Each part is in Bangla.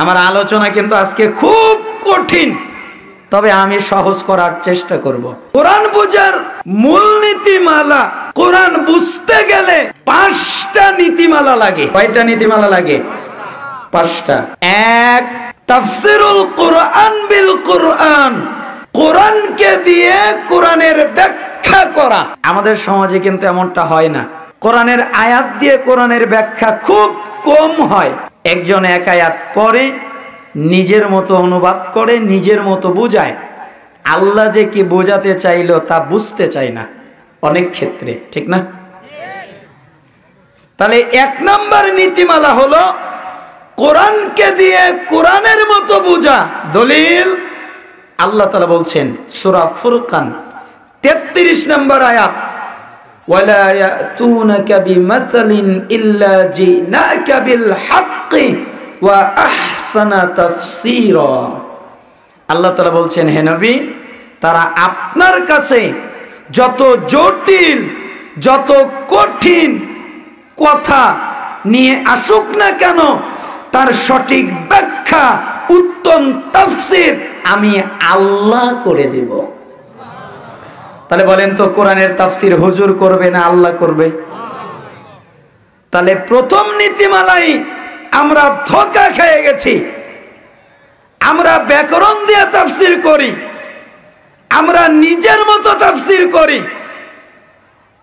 আমার আলোচনা কিন্তু আজকে খুব কঠিন, তবে আমি সহজ করার চেষ্টা করব। কোরআন বোঝার মূল নীতিমালা, কোরআন বুঝতে গেলে 5টা নীতিমালা লাগে। কয়টা নীতিমালা লাগে? 5টা। এক, তাফসিরুল কোরআন বিল কোরআন, কোরআনকে দিয়ে কোরআনের ব্যাখ্যা করা। আমাদের সমাজে কিন্তু এমনটা হয় না। কোরআনের আয়াত দিয়ে কোরআনের ব্যাখ্যা খুব কম হয়। একজন এক আয়াত পড়ে, নিজের মতো অনুবাদ করে, নিজের মতো বোঝায়। আল্লাহ যে কি বোঝাতে চাইলো তা বুঝতে চায় না অনেক ক্ষেত্রে, ঠিক না? তাহলে 1 নম্বর নীতিমালা হলো কোরআনকে দিয়ে কোরআনের মতো বোঝা। দলিল আল্লাহ তাআলা বলছেন সূরা ফুরকান 33 নম্বর আয়াত, ওয়ালা ইয়াতুনাকা বিমাসালিন ইল্লা জিনাকা বিল হাক্কি ওয়া আহসানা তাফসীরা। আল্লাহ তাআলা বলছেন, হে নবী, তারা আপনার কাছে যত জটিল, যত কঠিন কথা নিয়ে আসুক না কেন, তার সঠিক ব্যাখ্যা, উত্তম তাফসীর আমি আল্লাহ করে দেব। তাহলে বলেন তো, কোরআনের তাফসীর হুজুর করবে না আল্লাহ করবে? তাহলে প্রথম নীতিমালাই আমরা ধোঁকা খেয়ে গেছি। আমরা ব্যাকরণ দিয়ে তাফসীর করি, আমরা নিজের মতো তাফসীর করি,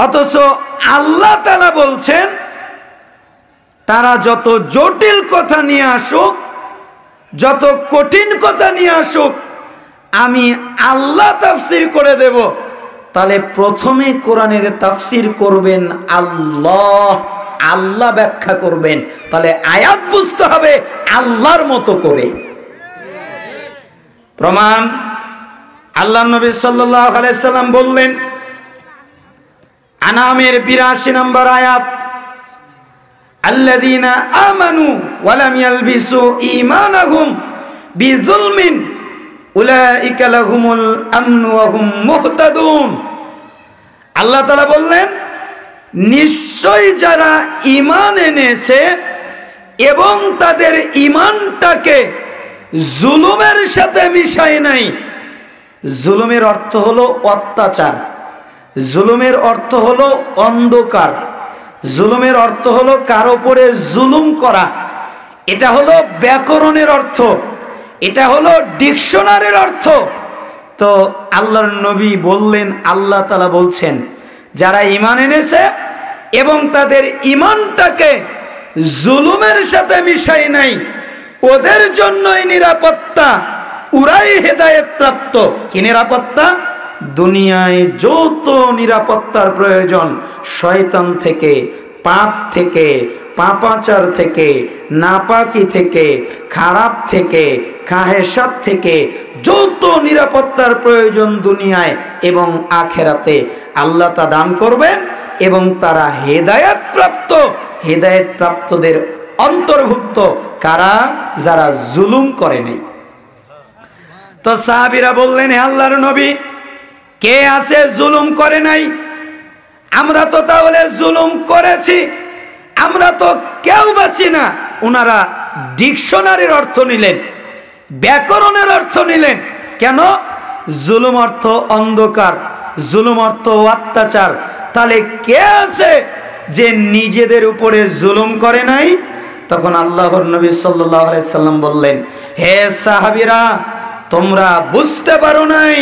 অথচ আল্লাহ তাআলা বলছেন তারা যত জটিল কথা নিয়ে আসুক, যত কঠিন কথা নিয়ে আসুক, আমি আল্লাহ তাফসীর করে দেব। তাহলে প্রথমে কোরআনের তাফসীর করবেন আল্লাহ, আল্লাহ ব্যাখ্যা করবেন। তাহলে আয়াত বুঝতে হবে আল্লাহর মতো করে। প্রমাণ, আল্লাহ নবী সাল্লাল্লাহু আলাইহি সাল্লাম বললেন, আনামের 82 নম্বর আয়াত, আল্লাযীনা আমানু ওয়া লাম ইয়ালবিসু ঈমানাহুম বিযুলমিন উলাইকা লাহুমুল আমনু ওয়া হুম মুহতাদুন। আল্লাহ তাআলা বললেন, নিশ্চয় যারা ঈমান এনেছে এবং তাদের ঈমানটাকে জুলুমের সাথে মিশায় নাই। জুলুমের অর্থ হলো অত্যাচার, জুলুমের অর্থ হলো অন্ধকার, জুলুমের অর্থ হলো কারো উপরে জুলুম করা। এটা হলো ব্যাকরণের অর্থ, এটা হলো ডিকশনারির অর্থ। তো আল্লাহর নবী বললেন, আল্লাহ তাআলা বলছেন, যারা ঈমান এনেছে এবং তাদের ঈমানটাকে জুলুমের সাথে মিশায় নাই, ওদের জন্যই নিরাপত্তা, ওরাই হেদায়েত প্রাপ্ত। কি নিরাপত্তা? দুনিয়ায় যত নিরাপত্তার প্রয়োজন, শয়তান থেকে, পাপ থেকে, পাপাচার থেকে, নাপাকি থেকে, খারাপ থেকে, খাহেসাত থেকে যত নিরাপত্তার প্রয়োজন দুনিয়ায় এবং আখেরাতে আল্লাহ তা দান করবেন এবং তারা হেদায়েত প্রাপ্ত। হেদায়েত প্রাপ্তদের অন্তর্ভুক্ত কারা? যারা জুলুম করে নাই। তো সাহাবীরা বললেন, হে আল্লাহর নবী, কে আছে জুলুম করে নাই? আমরা তো তাহলে জুলুম করেছি, আমরা তো কেউ বাঁচি না। ওনারা ডিকশনারির অর্থ নিলেন, ব্যাকরণের অর্থ নিলেন। কেন? জুলুম অর্থ অন্ধকার, জুলুম অর্থ অত্যাচার। তাহলে কে আছে যে নিজেদের উপরে জুলুম করে নাই? তখন আল্লাহর নবী সাল্লাল্লাহু আলাইহি সাল্লাম বললেন, হে সাহাবীরা, তোমরা বুঝতে পারো নাই,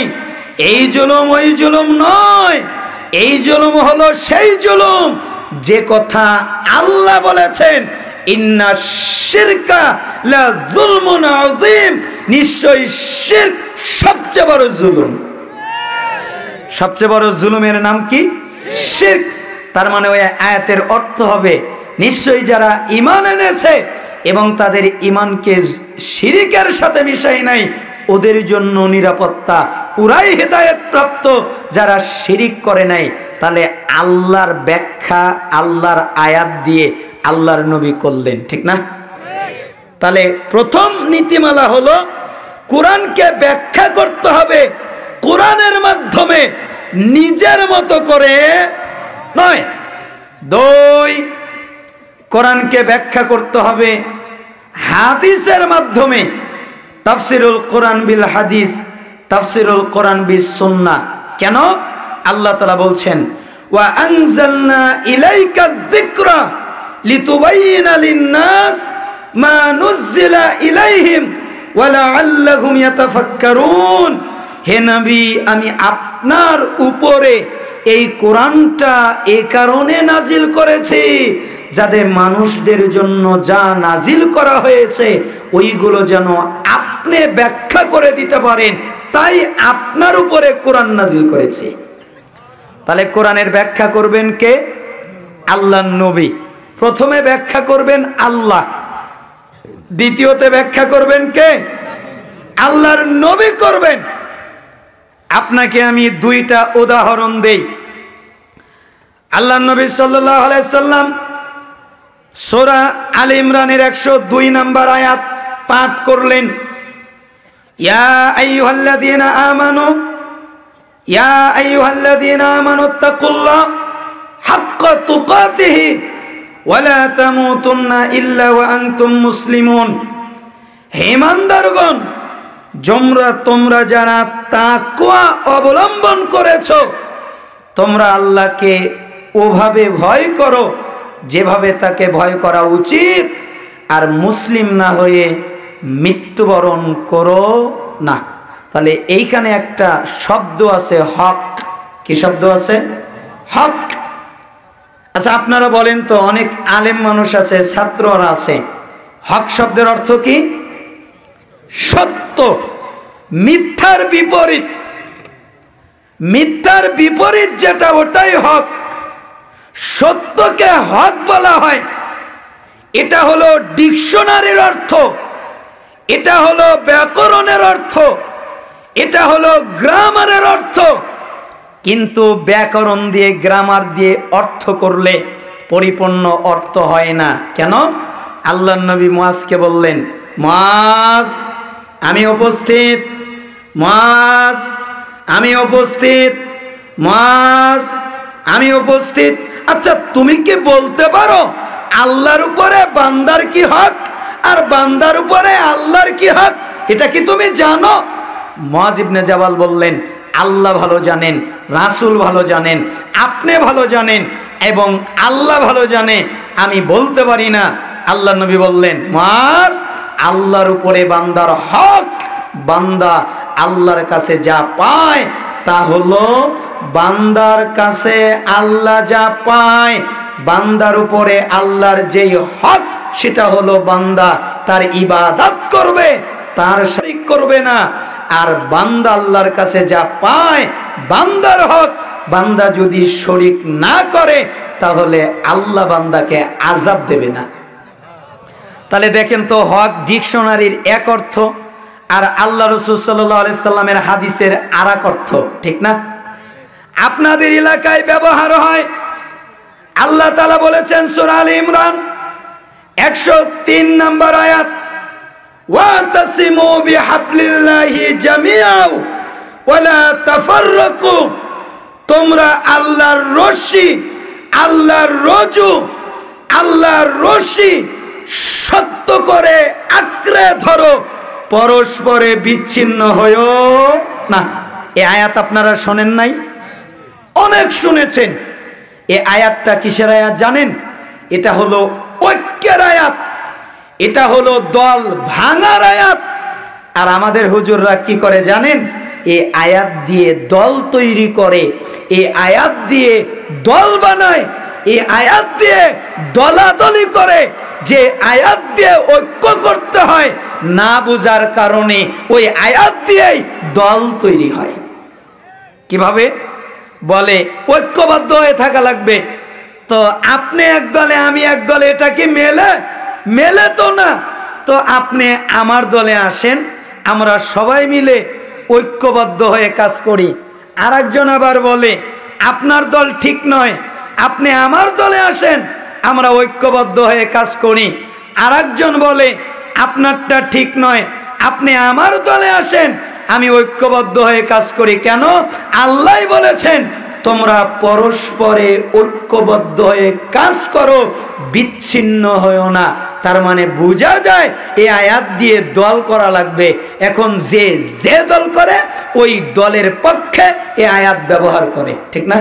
এই জুলুম ওই জুলুম নয়। এই জুলুম হলো সেই জুলুম যে কথা আল্লাহ বলেছেন, ইন্না শিরকা লা যুলমুন আযীম, নিশ্চয়ই শিরক সবচেয়ে বড় জুলুম। সবচেয়ে বড় জুলুমের নাম কি? শিরক। তার মানে ওই আয়াতের অর্থ হবে, নিশ্চয়ই যারা ঈমান এনেছে এবং তাদের ঈমানকে শিরকের সাথে মিশায় নাই, ওদের জন্য নিরাপত্তা, ওরাই হেদায়েত প্রাপ্ত যারা শিরিক করে নাই। তাহলে আল্লাহর ব্যাখ্যা আল্লাহর আয়াত দিয়ে আল্লাহর নবী করলেন, ঠিক না? তাহলে প্রথম নীতিমালা হলো কোরআনকে ব্যাখ্যা করতে হবে কোরআনের মাধ্যমে, নিজের মতো করে নয়। 2, কোরআনকে ব্যাখ্যা করতে হবে হাদিসের মাধ্যমে, তাফসিরুল কোরআন বিল হাদিস, তাফসিরুল কোরআন বিস সুন্নাহ। কেন? আল্লাহ তাআলা বলছেন ওয়া আনজালনা ইলাইকা যিকরা লিতুবাইয়িনা লিন-নাস মা নুজিলা ইলাইহিম ওয়া লাআল্লাহুম ইয়াতাফাক্কারুন। হে নবী, আমি আপনার উপরে এই কোরআনটা এই কারণে নাজিল করেছি যাতে মানুষদের জন্য যা নাজিল করা হয়েছে ওইগুলো যেন আপনি ব্যাখ্যা করে দিতে পারেন, তাই আপনার উপরে কোরআন নাজিল করেছি। তাহলে কোরআনের ব্যাখ্যা করবেন কে? আল্লাহর নবী। প্রথমে ব্যাখ্যা করবেন আল্লাহ, দ্বিতীয়তে ব্যাখ্যা করবেন কে? আল্লাহর নবী করবেন। আপনাকে আমি দুইটা উদাহরণ দেই। আল্লাহর নবী সাল্লাল্লাহু আলাইহি সাল্লাম সূরা আলে ইমরানের 102 নম্বর আয়াত পাঠ করলেন, ইয়া আইয়ুহাল্লাযীনা আমানু ইয়া আইয়ুহাল্লাযীনা আমানুত্তাকুল্লাহ হাক্কা তুকাতিহি ওয়া লা তামুতুন্না ইল্লা ওয়া আনতুম মুসলিমুন। হে ঈমানদারগণ, তোমরা যারা তাকওয়া অবলম্বন করেছো, তোমরা আল্লাহকে ওভাবে ভয় করো যেভাবে তাকে ভয় করা উচিত, আর মুসলিম না হয়ে মৃত্যুবরণ করো না। তাহলে এইখানে একটা শব্দ আছে হক। কি শব্দ আছে? হক। আচ্ছা, আপনারা বলেন তো, অনেক আলেম মানুষ আছে, ছাত্ররা আছে, হক শব্দের অর্থ কি? সত্য। মিথ্যার বিপরীত, মিথ্যার বিপরীত যেটা ওটাই হক। সত্যকে হক বলা হয়। এটা হলো ডিকশনারির অর্থ, এটা হলো ব্যাকরণের অর্থ, এটা হলো গ্রামারের অর্থ। কিন্তু ব্যাকরণ দিয়ে গ্রামার দিয়ে অর্থ করলে পরিপূর্ণ অর্থ হয় না। কেন? আল্লাহর নবী মুআজকে বললেন, মুআজ আমি উপস্থিত, মুআজ আমি উপস্থিত, মুআজ আমি উপস্থিত। আচ্ছা, তুমি কি বলতে পারো আল্লাহর উপরে বান্দার কি হক আর বান্দার উপরে আল্লাহর কি হক? এটা কি তুমি জানো? মুআজ ইবনে জাবাল বললেন, আল্লাহ ভালো জানেন, রাসূল ভালো জানেন, আপনি ভালো জানেন এবং আল্লাহ ভালো জানে, আমি বলতে পারি না। আল্লাহ নবী বললেন, মুআজ, আল্লাহর উপরে বান্দার হক, বান্দা আল্লাহর কাছে যা পায় তা হলো বান্দার কাছে আল্লাহ যা পায়, বান্দার উপরে আল্লাহর যেই হক সেটা হলো বান্দা তার ইবাদত করবে, তার শরীক করবে না। আর বান্দা আল্লাহর কাছে যা পায় বান্দার হক, বান্দা যদি শরীক না করে তাহলে আল্লাহ বান্দাকে আযাব দেবে না। তাহলে দেখেন তো, হক ডিকশনারির এক অর্থ আর আল্লাহ রাসূল সাল্লাল্লাহু আলাইহি সাল্লামের হাদিসের আরেক অর্থ, ঠিক না? আপনাদের এলাকায় ব্যবহার হয়। আল্লাহ তাআলা বলেছেন সূরা আলে ইমরান 103 নম্বর আয়াত, ওয়াতাসিমু বিহাবলিল্লাহি জামিআও ওয়া লা তাফাররাকু। তোমরা আল্লাহর রশি, আল্লাহর রজ্জু, আল্লাহর রশি শক্ত করে আঁকড়ে ধরো, পরস্পরে বিচ্ছিন্ন হয়ো না। এই আয়াত আপনারা শোনেন নাই? অনেক শুনেছেন। এই আয়াতটা কিসের আয়াত জানেন? এটা হলো ঐক্যের আয়াত, এটা হলো দল ভাঙার আয়াত। আর আমাদের হুজুররা কি করে জানেন? এই আয়াত দিয়ে দল তৈরি করে, এই আয়াত দিয়ে দল বানায়, এই আয়াত দিয়ে দলাদলি করে। যে আয়াত দিয়ে ঐক্য করতে হয় না বুঝার কারণে ওই আয়াত দিয়েই দল তৈরি হয়। কিভাবে? বলে ঐক্যবদ্ধ হয়ে থাকা লাগবে। তো আপনি এক দলে আমি এক দলে, এটা কি মেলে? মেলে তো না। তো আপনি আমার দলে আসেন, আমরা সবাই মিলে ঐক্যবদ্ধ হয়ে কাজ করি। আরেকজন আবার বলে আপনার দল ঠিক নয়, আপনি আমার দলে আসেন, আমরা ঐক্যবদ্ধ হয়ে কাজ করি। আরেকজন বলে আপনারটা ঠিক নয়, আপনি আমার দলে আসেন, আমি ঐক্যবদ্ধ হয়ে কাজ করি। কেন? আল্লাহ বলেছেন তোমরা পরস্পরে ঐক্যবদ্ধ হয়ে কাজ করো, বিচ্ছিন্ন হয়েও না। তার মানে বোঝা যায় এই আয়াত দিয়ে দল করা লাগবে। এখন যে যে দল করে ওই দলের পক্ষে এই আয়াত ব্যবহার করে, ঠিক না?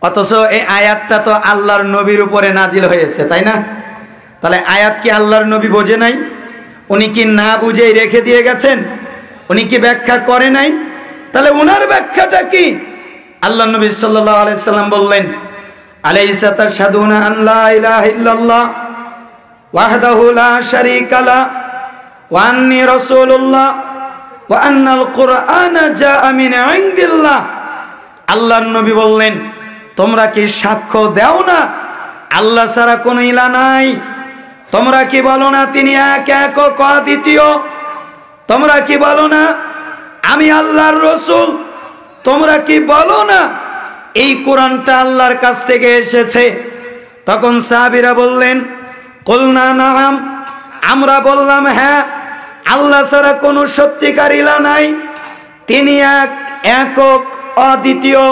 অথচ এই আয়াতটা তো আল্লাহর নবীর উপরে নাজিল হয়েছে, তাই না? তাহলে আয়াত কি আল্লাহর নবী বোঝে নাই? উনি কি না বুঝেই রেখে দিয়ে গেছেন? উনি কি ব্যাখ্যা করে নাই? তাহলে উনার ব্যাখ্যাটা কি? আল্লাহ নবী সাল্লাল্লাহু আলাইহি সাল্লাম বললেন, আলাইসা তাশহাদুনা আন লা ইলাহা ইল্লাল্লাহ ওয়াহদাহু লা শারীকা লা ওয়া আন্নী রাসূলুল্লাহ ওয়া আন্নাল কুরআনা জাআ মিন ইনদিল্লাহ। আল্লাহর নবী বললেন, তোমরা কি সাক্ষ্য দাও না আল্লাহ ছাড়া কোনো ইলাহ নাই? তোমরা কি বলো না তিনি এক একক অদ্বিতীয়? তোমরা কি বলো না আমি আল্লাহর রাসূল? তোমরা কি বলো না এই কোরআনটা আল্লাহর কাছ থেকে এসেছে? তখন সাহাবীরা বললেন, কুলনা নাআম, আমরা বললাম হ্যাঁ, আল্লাহ ছাড়া কোনো সত্যিকার ইলাহ নাই, তিনি এক একক অদ্বিতীয়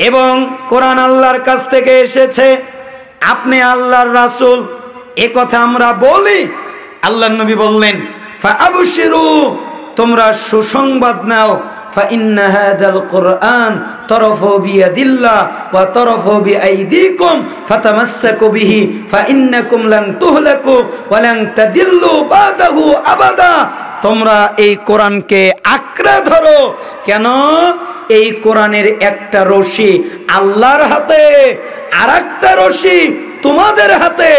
এবং কোরআন আল্লাহর কাছ থেকে এসেছে, আপনি আল্লাহর রাসূল, এ কথা আমরা বলি। আল্লাহর নবী বললেন, ফাআবশিরু, তোমরা সুসংবাদ নাও, فإن هذا القرآن طرف بيدillah وطرف بأيديكم فتمسكوا به فإنكم لن تهلكوا ولن تضلوا بعده أبدا। তোমরা এই কোরআনকে আঁকড়ে ধরো। কেন? এই কোরআনের একটা রশি আল্লাহর হাতে, আর একটা রশি তোমাদের হাতে।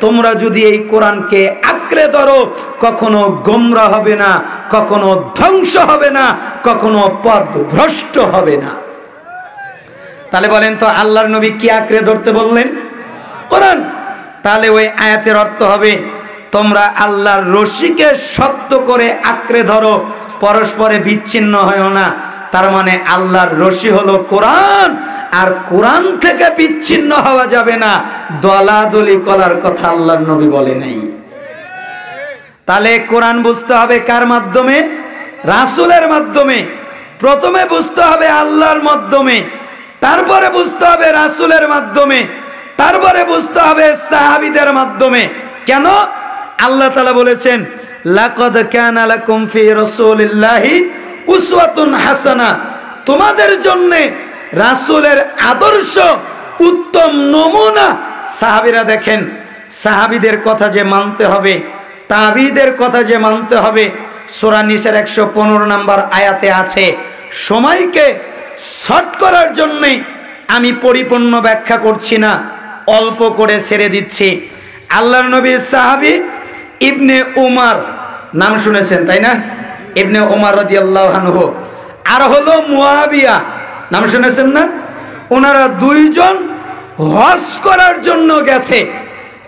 তোমরা যদি এই কোরআনকে আঁকড়ে ধরো, কখনো গোমরা হবে না, কখনো ধ্বংস হবে না, কখনো পথভ্রষ্ট হবে না। তাহলে বলেন তো আল্লাহর নবী কি আঁকড়ে ধরতে বললেন? কোরআন। তাহলে ওই আয়াতের অর্থ হবে, তোমরা আল্লাহর রশিকে শক্ত করে আঁকড়ে ধরো, পরস্পরে বিচ্ছিন্ন হয়ো না। তার মানে আল্লাহর রশি হলো কোরআন, আর কোরআন থেকে বিচ্ছিন্ন হওয়া যাবে না। দলাদলি করার কথা আল্লাহর নবী বলে নাই। তাহলে কোরআন বুঝতে হবে কার মাধ্যমে? রাসূলের মাধ্যমে। প্রথমে বুঝতে হবে আল্লাহর মাধ্যমে, তারপরে বুঝতে হবে রাসূলের মাধ্যমে, তারপরে বুঝতে হবে সাহাবীদের মাধ্যমে। কেন? আল্লাহ তাআলা বলেছেন, লাকাদ কানা লাকুম ফি রাসূলিল্লাহি উসওয়াতুন হাসানা, তোমাদের জন্য রাসূলের আদর্শ উত্তম নমুনা। সাহাবীরা দেখেন, সাহাবীদের কথা যে মানতে হবে, তাবিদের কথা যে মানতে হবে, সূরা নিসার 115 নম্বর আয়াতে আছে। সময়কে শর্ট করার জন্য আমি পরিপূর্ণ ব্যাখ্যা করছি না, অল্প করে ছেড়ে দিচ্ছি। আল্লাহর নবীর সাহাবী ইবনে উমর, নাম শুনেছেন তাই না? ইবনে উমর রাদিয়াল্লাহু আনহু। আর হলো মুয়াবিয়া, নাম শুনেছেন না? ওনারা দুইজন হজ করার জন্য গেছে।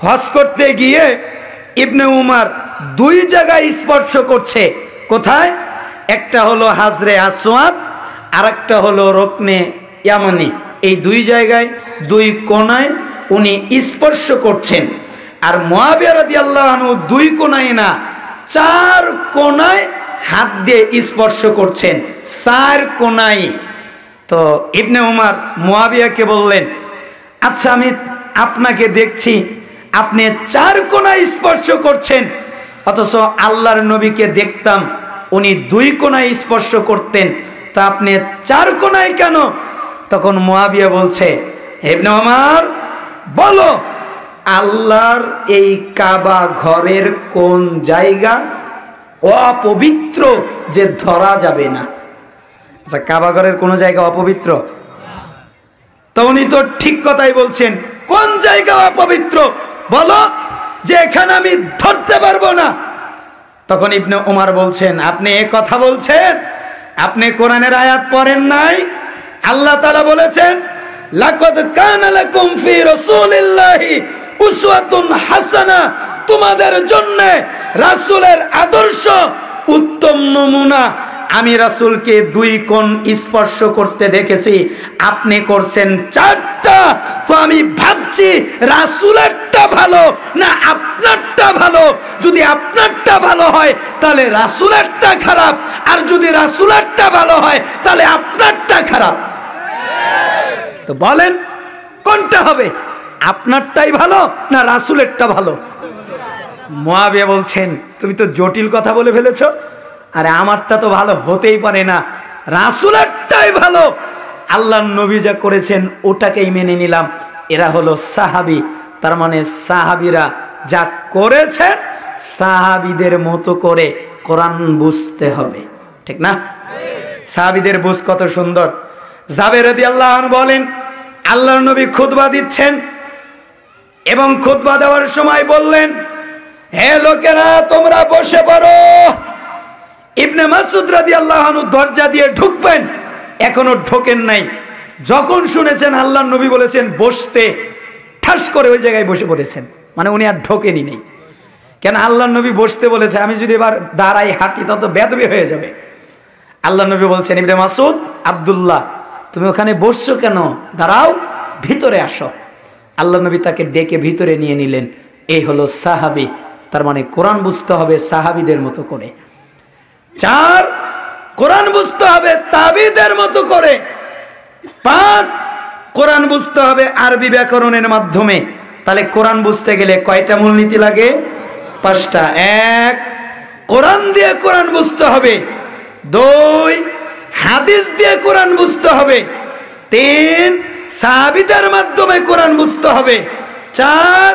হজ করতে গিয়ে ইবনে উমর দুই জায়গায় স্পর্শ করছে। কোথায়? একটা হলো হাজরে আসওয়াদ, আর একটা হলো রুকনে ইয়ামানি। এই দুই জায়গায়, দুই কোণায় উনি স্পর্শ করছেন। আর মুয়াবিয়া রাদিয়াল্লাহু আনহু দুই কোণায় না, চার কোণায় হাত দিয়ে স্পর্শ করছেন, চার কোণায়। তো ইবনে উমর মুয়াবিয়াকে বললেন, আচ্ছা আমি আপনাকে দেখছি আপনি চার কোণায় স্পর্শ করছেন, অথচ আল্লাহর নবীকে দেখতাম উনি দুই কোণায় স্পর্শ করতেন, তা আপনি চার কোণায় কেন? তখন মুয়াবিয়া বলছে, ইবনে উমর বলো, আল্লাহর এই কাবা ঘরের কোন জায়গা অপবিত্র যে ধরা যাবে না? আচ্ছা, কাবা ঘরের কোন জায়গা অপবিত্র? তো উনি তো ঠিক কথাই বলছেন। কোন জায়গা অপবিত্র বলো, যে এখানে আমি ধরতে পারবো না। তখন ইবনে উমর বলছেন, আপনি এ কথা বলছেন, আপনি কোরআনের আয়াত পড়েন নাই? আল্লাহ তাআলা বলেছেন, লাকাদ কানা লাকুম ফি রাসূলিল্লাহি উসওয়াতুন হাসানা, তোমাদের জন্য রাসূলের আদর্শ উত্তম নমুনা। আমি রাসূলকে দুই কোণ স্পর্শ করতে দেখেছি, আপনি করছেন চারটা। তো আমি ভাবছি রাসূলেরটা ভালো না আপনারটা ভালো। যদি আপনারটা ভালো হয় তাহলে রাসূলেরটা খারাপ, আর যদি রাসূলেরটা ভালো হয় তাহলে আপনারটা খারাপ। তো বলেন কোনটা হবে, আপনারটাই ভালো না রাসূলেরটা ভালো? মুয়াবিয়া বলছেন তুমি তো জটিল কথা বলে ফেলেছো, আরে আমারটা তো ভালো হতেই পারে না, রাসূলেরটাই ভালো। আল্লাহর নবী যা করেছেন ওটাকেই মেনে নিলাম। এরা হলো সাহাবী, তার মানে সাহাবীরা যা করেছেন সাহাবীদের মতো করে কোরআন বুঝতে হবে, ঠিক না? সাহাবীদের বুঝ কত সুন্দর। জাবের রাদিয়াল্লাহু আনহু বলেন আল্লাহর নবী খুতবা দিচ্ছেন এবং খুতবা দেওয়ার সময় বললেন, হে লোকেরা তোমরা বসে পড়ো। ইবনে মাসউদ রাদিয়াল্লাহু আনহু দরজা দিয়ে ঢুকবেন, এখনো ঢোকেন নাই, যখন শুনেছেন আল্লাহর নবী বলেছেন বসতে, ঠাস করে ওই জায়গায় বসে পড়েছেন, মানে উনি আর ঢোকেনি নেই। কেন আল্লাহর নবী বসতে বলেছে, আমি যদি এবার দাঁড়াই হাঁটি তত বেদবি হয়ে যাবে। আল্লাহর নবী বলছেন ইবনে মাসউদ, আব্দুল্লাহ তুমি ওখানে বসছো কেন, দাঁড়াও, ভিতরে আসো। আল্লাহর নবী তাকে ডেকে ভিতরে নিয়ে নিলেন। এই হলো সাহাবী, তার মানে কোরআন বুঝতে হবে সাহাবীদের মতো করে। 4 কোরআন বুঝতে হবে তাবিদের মতো করে। 5 কোরআন বুঝতে হবে আরবি ব্যাকরণের মাধ্যমে। তাহলে কোরআন বুঝতে গেলে কয়টা মূলনীতি লাগে? 5টা। 1 কোরআন দিয়ে কোরআন বুঝতে হবে। 2 হাদিস দিয়ে কোরআন বুঝতে হবে। 3 সাহাবীদের মাধ্যমে কোরআন বুঝতে হবে। 4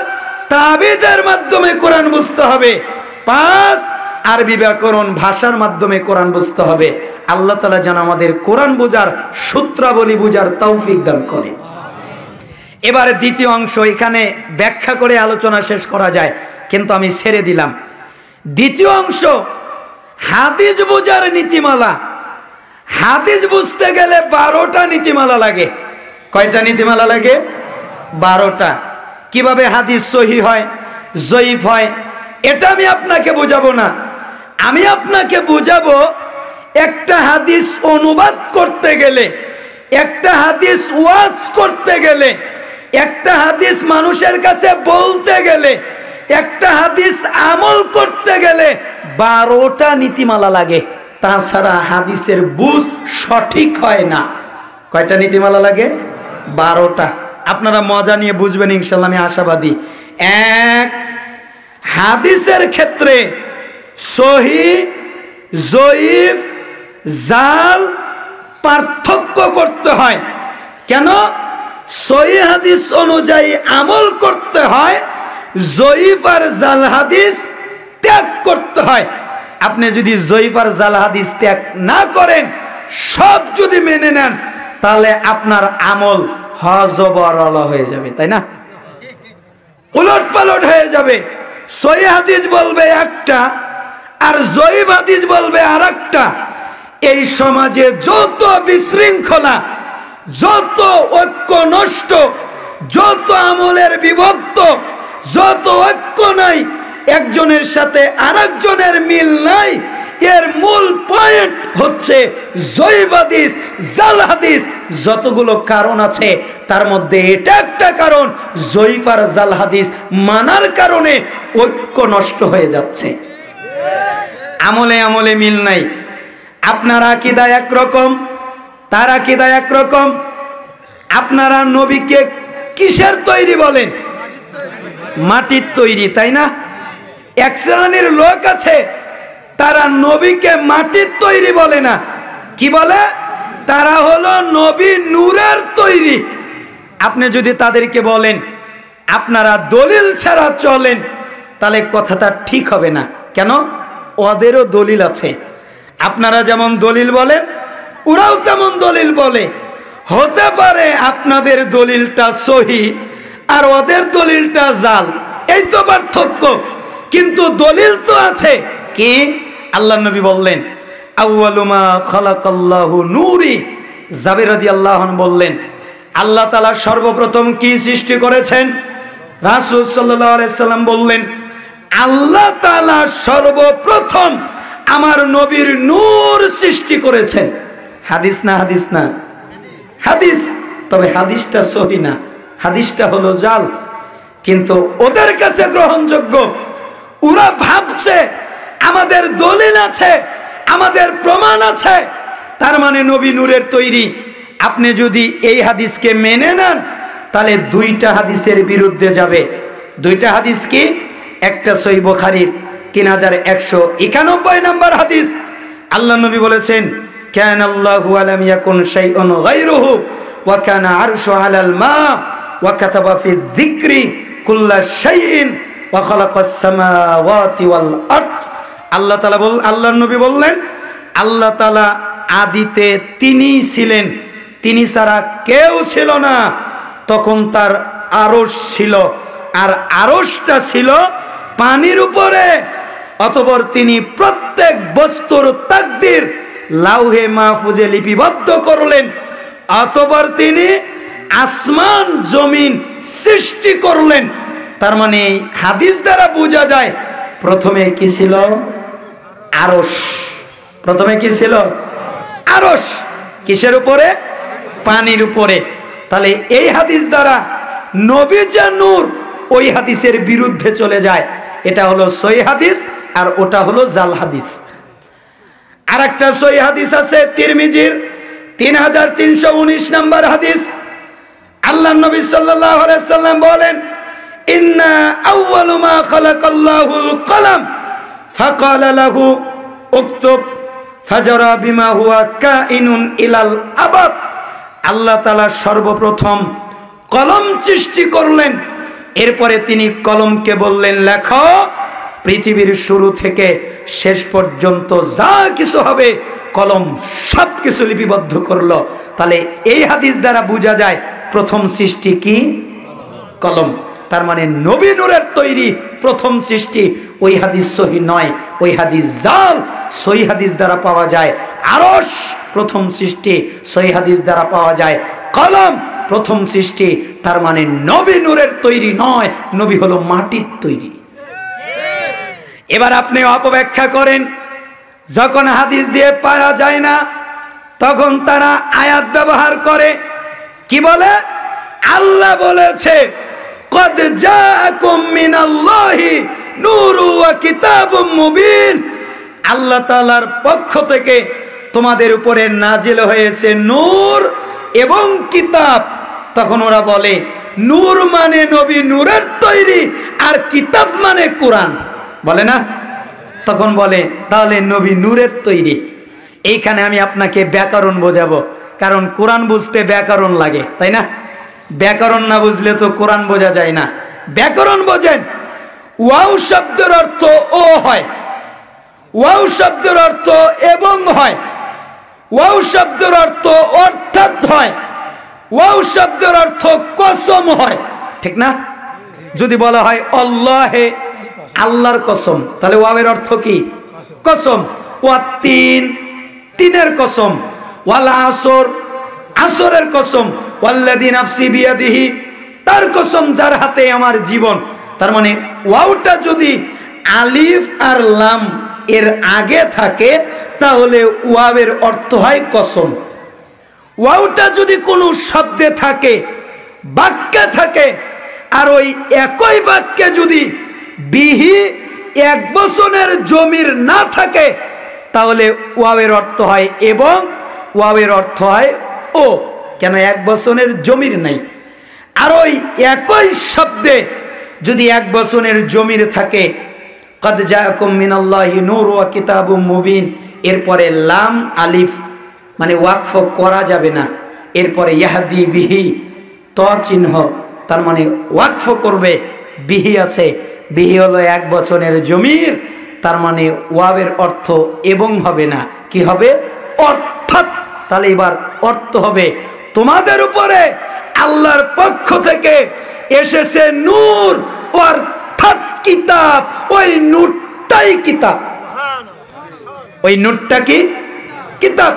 তাবিদের মাধ্যমে কোরআন বুঝতে হবে। 5 আরবি ব্যাকরণ ভাষার মাধ্যমে কোরআন বুঝতে হবে। আল্লাহ তাআলা যেন আমাদের কোরআন বোঝার সূত্রাবলী বোঝার তৌফিক দান করে। এবারে দ্বিতীয় অংশ, এখানে ব্যাখ্যা করে আলোচনা শেষ করা যায়, কিন্তু আমি ছেড়ে দিলাম। দ্বিতীয় অংশ হাদিস বোঝার নীতিমালা। হাদিস বুঝতে গেলে 12টা নীতিমালা লাগে। কয়টা নীতিমালা লাগে? 12টা। কিভাবে হাদিস সহিহ হয়, জয়ীফ হয়, এটা আমি আপনাকে বোঝাবো না। আমি আপনাকে বোঝাবো একটা হাদিস অনুবাদ করতে গেলে, একটা হাদিস ওয়াজ করতে গেলে, একটা হাদিস মানুষের কাছে বলতে গেলে, একটা হাদিস আমল করতে গেলে 12টা নীতিমালা লাগে, তাছাড়া হাদিসের বুঝ সঠিক হয় না। কয়টা নীতিমালা লাগে? 12টা। আপনারা মজা নিয়ে বুঝবেন ইনশাআল্লাহ, আমি আশাবাদী। 1 হাদিসের ক্ষেত্রে সহিহ, জয়ীফ, জাল পার্থক্য করতে হয়। কেন? সহিহ হাদিস অনুযায়ী আমল করতে হয়, জয়ীফ আর জাল হাদিস ত্যাগ করতে হয়। আপনি যদি জয়ীফ আর জাল হাদিস ত্যাগ না করেন, সব যদি মেনে নেন, তাহলে আপনার আমল হযবরল হয়ে যাবে, তাই না? উলট পালট হয়ে যাবে। সহিহ হাদিস বলবে একটা আর জয়ীফ হাদিস বলবে আরেকটা। এই সমাজে যত বিশৃঙ্খলা, যত ঐক্য নষ্ট, যত আমলের বিভক্ত, যত ঐক্য নাই, একজনের সাথে আরেকজনের মিল নাই, এর মূল পয়েন্ট হচ্ছে জয়ীফ হাদিস, জাল হাদিস। যতগুলো কারণ আছে তার মধ্যে এটা একটা কারণ, জয়ীফ আর জাল হাদিস মানার কারণে ঐক্য নষ্ট হয়ে যাচ্ছে। আমলে আমলে মিল নাই। আপনার আকীদা একরকম, তার আকীদা একরকম। আপনারা নবীকে কিসের তৈরি বলেন? মাটির তৈরি, তাই না? এক শ্রেণীর লোক আছে তারা নবীকে মাটির তৈরি বলে না, কি বলে? তারা হলো নবী নূরের তৈরি। আপনি যদি তাদেরকে বলেন আপনারা দলিল ছাড়া চলেন, তাহলে কথাটা ঠিক হবে না। কেন? ওদেরও দলিল আছে। আপনারা যেমন দলিল বলেন, ওরাও তেমন দলিল বলে। হতে পারে আপনাদের দলিলটা সহিহ আর ওদের দলিলটা জাল, এই তো পার্থক্য, কিন্তু দলিল তো আছে। কি? আল্লাহ নবী বললেন আউয়ালু মা খালাকাল্লাহু নূরি। জাবের রাদিয়াল্লাহু আনহু বললেন আল্লাহ তাআলা সর্বপ্রথম কি সৃষ্টি করেছেন? রাসূল সাল্লাল্লাহু আলাইহি সাল্লাম বললেন আল্লাহ তাআলা সর্বপ্রথম আমার নবীর নূর সৃষ্টি করেছেন। হাদিস না? হাদিস না? হাদিস। তবে হাদিসটা সহিহ না, হাদিসটা হলো জাল, কিন্তু ওদের কাছে গ্রহণযোগ্য। ওরা ভাবছে আমাদের দলিল আছে, আমাদের প্রমাণ আছে, তার মানে নবী নূরের তৈরি। আপনি যদি এই হাদিসকে মেনে নেন তাহলে দুইটা হাদিসের বিরুদ্ধে যাবে। দুইটা হাদিস কি? একটা সহিহ বুখারীর 3191 নম্বর হাদিস। আল্লাহ নবী বলেছেন, কানাল্লাহু আলাম ইয়াকুন শাইউন গায়রুহু ওয়া কানা আরশু আলাল মা ওয়া কাতাবা ফি যিকরি কুল্লা শাইইন ওয়া খালাকাস সামাওয়াতি ওয়াল আরদ। আল্লাহ নবী বললেন, আল্লাহ তাআলা আদিতে তিনিই ছিলেন, তিনি ছাড়া কেউ ছিল না। তখন তার আরশ ছিল, আর আরশটা ছিল পানির উপরে। অতঃপর তিনি প্রত্যেক বস্তুর তাকদীর লাউহে মাহফুজে লিপিবদ্ধ করলেন। অতঃপর তিনি আসমান জমিন সৃষ্টি করলেন। তার মানে হাদিস দ্বারা বোঝা যায় প্রথমে কি ছিল? আরশ। প্রথমে কি ছিল? আরশ। কিসের উপরে? পানির উপরে। তাহলে এই হাদিস দ্বারা নবী যে নূর, ওই হাদিসের বিরুদ্ধে চলে যায়। এটা হলো সহিহ হাদিস, আর ওটা হলো জাল হাদিস। আর একটা সহিহ হাদিস আছে তিরমিজির 3319 নম্বর হাদিস। আল্লাহ নবী সাল্লাল্লাহু আলাইহি ওয়াসাল্লাম বলেন, ইন্না আউয়ালু মা খালাকাল্লাহুল কলম ফাকালা লাহু উকতুব ফাজারা বিমা হুয়া কাইনুন ইলাল আবাদ। আল্লাহ তাআলা সর্বপ্রথম কলম সৃষ্টি করলেন, এরপরে তিনি কলমকে বললেন লেখো। পৃথিবীর শুরু থেকে শেষ পর্যন্ত যা কিছু হবে কলম সব কিছু লিপিবদ্ধ করলো। তাহলে এই হাদিস দ্বারা বোঝা যায় প্রথম সৃষ্টি কি? কলম। তার মানে নবী নূরের তৈরি প্রথম সৃষ্টি। ওই হাদিস সহিহ নয়, ওই হাদিস জাল। সহিহ হাদিস দ্বারা পাওয়া যায় আরশ প্রথম সৃষ্টি, সহিহ হাদিস দ্বারা পাওয়া যায় কলম প্রথম সৃষ্টি। তার মানে নবী নূরের তৈরি নয়, নবী হলো মাটির তৈরি। এবার আপনি অপব্যাখ্যা করেন, যখন হাদিস দিয়ে পারা যায় না তখন তারা আয়াত ব্যবহার করে। কি বলে? আল্লাহ বলেছে, কদ জাআকুম মিনাল্লাহি নূরু ওয়া কিতাবুম মুবিন। আল্লাহ তাআলার পক্ষ থেকে তোমাদের উপরে নাজিল হয়েছে নূর এবং কিতাব। তখন ওরা বলে নূর মানে নবী নূরের তৈরি, আর কিতাব মানে কোরআন। বলে না? তখন বলে তাহলে নবী নূরের তৈরি। এইখানে আমি আপনাকে ব্যাকরণ বোঝাবো, কারণ কোরআন বুঝতে ব্যাকরণ লাগে, তাই না? ব্যাকরণ না বুঝলে তো কোরআন বোঝা যায় না। ব্যাকরণ বোঝেন। ওয়াও শব্দের অর্থ ও হয়, ওয়াও শব্দের অর্থ এবং হয়, ওয়াও শব্দের অর্থ অর্থাৎ হয়, ওয়াও শব্দের অর্থ কসম হয়, ঠিক না? যদি বলা হয় আল্লাহে, আল্লাহর কসম, তাহলে ওয়াওয়ের অর্থ কি? কসম। ওয়া তিন, তিনের কসম। ওয়াল আসর, আসরের কসম। ওয়াল্লাযী নাফসি বিয়াদিহি, তার কসম যার হাতে আমার জীবন। তার মানে ওয়াওটা যদি আলিফ আর লাম এর আগে থাকে তাহলে ওয়াওয়ের অর্থ হয় কসম। ওয়াওটা যদি কোনো শব্দে থাকে, বাক্যে থাকে, আর ওই একই বাক্যে যদি বিহি এক বচনের জমির না থাকে তাহলে ওয়াওয়ের অর্থ হয় এবং, ওয়াওয়ের অর্থ হয় ও। কেন? এক বচনের জমির নাই। আর ওই একই শব্দে যদি এক বচনের জমির থাকে, কদ জাআকুম মিনাল্লাহি নূর ওয়া কিতাবুম মুবিন, এরপরে লাম আলিফ মানে ওয়াকফ করা যাবে না, এরপরে ইয়াহদি বিহি ত চিহ্ন, তার মানে ওয়াকফ করবে। বিহি আছে, বিহি হলো এক বচনের জমির, তার মানে ওয়াবের অর্থ এবং হবে না, কি হবে? অর্থাৎ। তাহলে এবার অর্থ হবে তোমাদের উপরে আল্লাহর পক্ষ থেকে এসেছে নূর, অর্থাৎ কিতাব। ওই নূরটাই কিতাব। ওই নূরটা কি? কিতাব।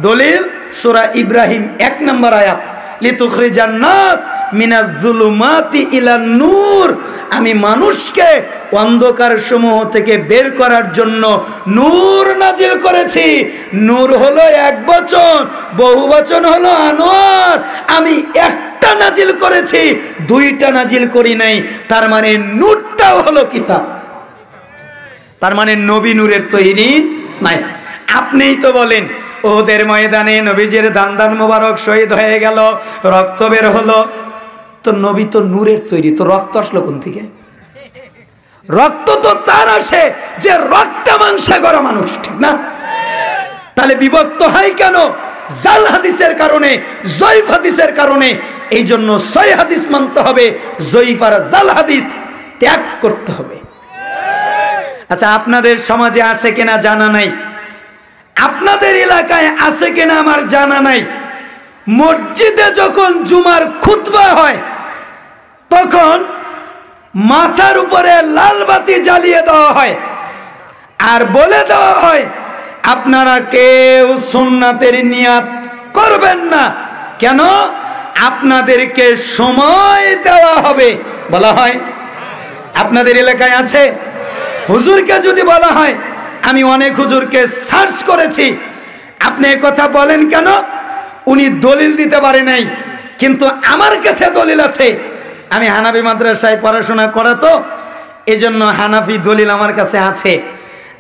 দলিল সূরা ইব্রাহিম 1 নম্বর আয়াত, লিতুখরিজান নাস মিনাজ যুলুমাতি ইলান নূর। আমি মানুষকে অন্ধকার সমূহ থেকে বের করার জন্য নূর নাজিল করেছি। নূর হলো এক বচন, বহু বচন হলো আনোয়ার। আমি একটা নাজিল করেছি, দুইটা নাজিল করি নাই। তার মানে নূরটাও হলো কিতাব। তার মানে নবী নূরের তৈরি নাই। আপনিই তো বলেন ওদের ময়দানে নবীজির দান মোবারক শহীদ হয়ে গেল, রক্ত বের হলো। তো নবী তো নূরের তৈরি, তো রক্ত আসলো কোন থেকে? রক্ত তো তার আসে যে রক্ত মাংসে গড়া মানুষ, ঠিক না? তাহলে বিভক্ত হয় কেন? জাল হাদিসের কারণে, জয়ীফ হাদিসের কারণে। এই জন্য সহিহ হাদিস মানতে হবে, জয়ীফ আর জাল হাদিস ত্যাগ করতে হবে। আচ্ছা, আপনাদের সমাজে আছে কিনা জানা নাই, আপনাদের এলাকায় আছে কিনা আমার জানা নাই। মসজিদে যখন জুমার খুতবা হয় তখন মাথার উপরে লাল বাতি জ্বালিয়ে দেওয়া হয় আর বলে দেওয়া হয় আপনারা কেউ সুন্নাতের নিয়াত করবেন না, কেন? আপনাদেরকে সময় দেওয়া হবে বলা হয়। আপনাদের এলাকায় আছে? হুজুরকে যদি বলা হয়, আমি অনেক হুজুরকে সার্চ করেছি, আপনি এই কথা বলেন কেন? উনি দলিল দিতে পারে নাই, কিন্তু আমার কাছে দলিল আছে। আমি হানাফি মাদ্রাসায় পড়াশোনা করা, তো এজন্য হানাফি দলিল আমার কাছে আছে।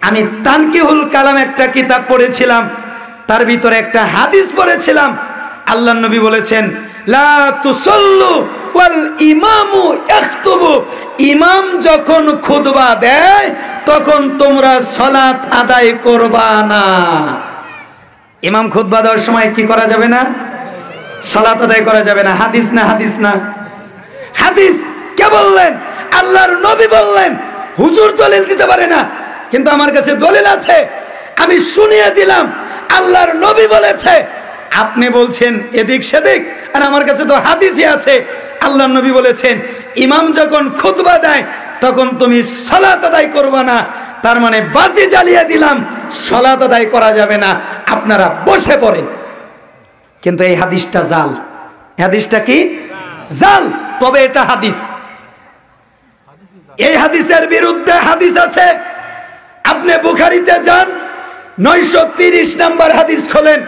আমি তানকিহুল কালাম একটা কিতাব পড়েছিলাম, তার ভিতরে একটা হাদিস পড়েছিলাম। আল্লাহর নবী বলেছেন, লা তুসাল্লু ওয়াল ইমামু ইয়াখতুবু, ইমাম যখন খুতবা দেয় তখন তোমরা সালাত আদায় করবা না। ইমাম খুতবা দেওয়ার সময় কি করা যাবে না? সালাত আদায় করা যাবে না। হাদিস না? হাদিস না? হাদিস কে বললেন? আল্লাহর নবী বললেন। হুজুর দলিল দিতে পারে না, কিন্তু আমার কাছে দলিল আছে, আমি শুনিয়ে দিলাম। আল্লাহর নবী বলেছে, আপনি বলছেন এদিক সেদিক, আর আমার কাছে তো হাদিসই আছে। আল্লাহর নবী বলেছেন ইমাম যখন খুতবা দেয় তখন তুমি সালাত আদায় করবা না। তার মানে বাতি জ্বালিয়ে দিলাম, সালাত আদায় করা যাবে না, আপনারা বসে পড়েন। কিন্তু এই হাদিসটা জাল। হাদিসটা কি? জাল। তবে এটা হাদিস। এই হাদিসের বিরুদ্ধে হাদিস আছে। আপনি বুখারীতে যান, 930 নম্বর হাদিস খোলেন,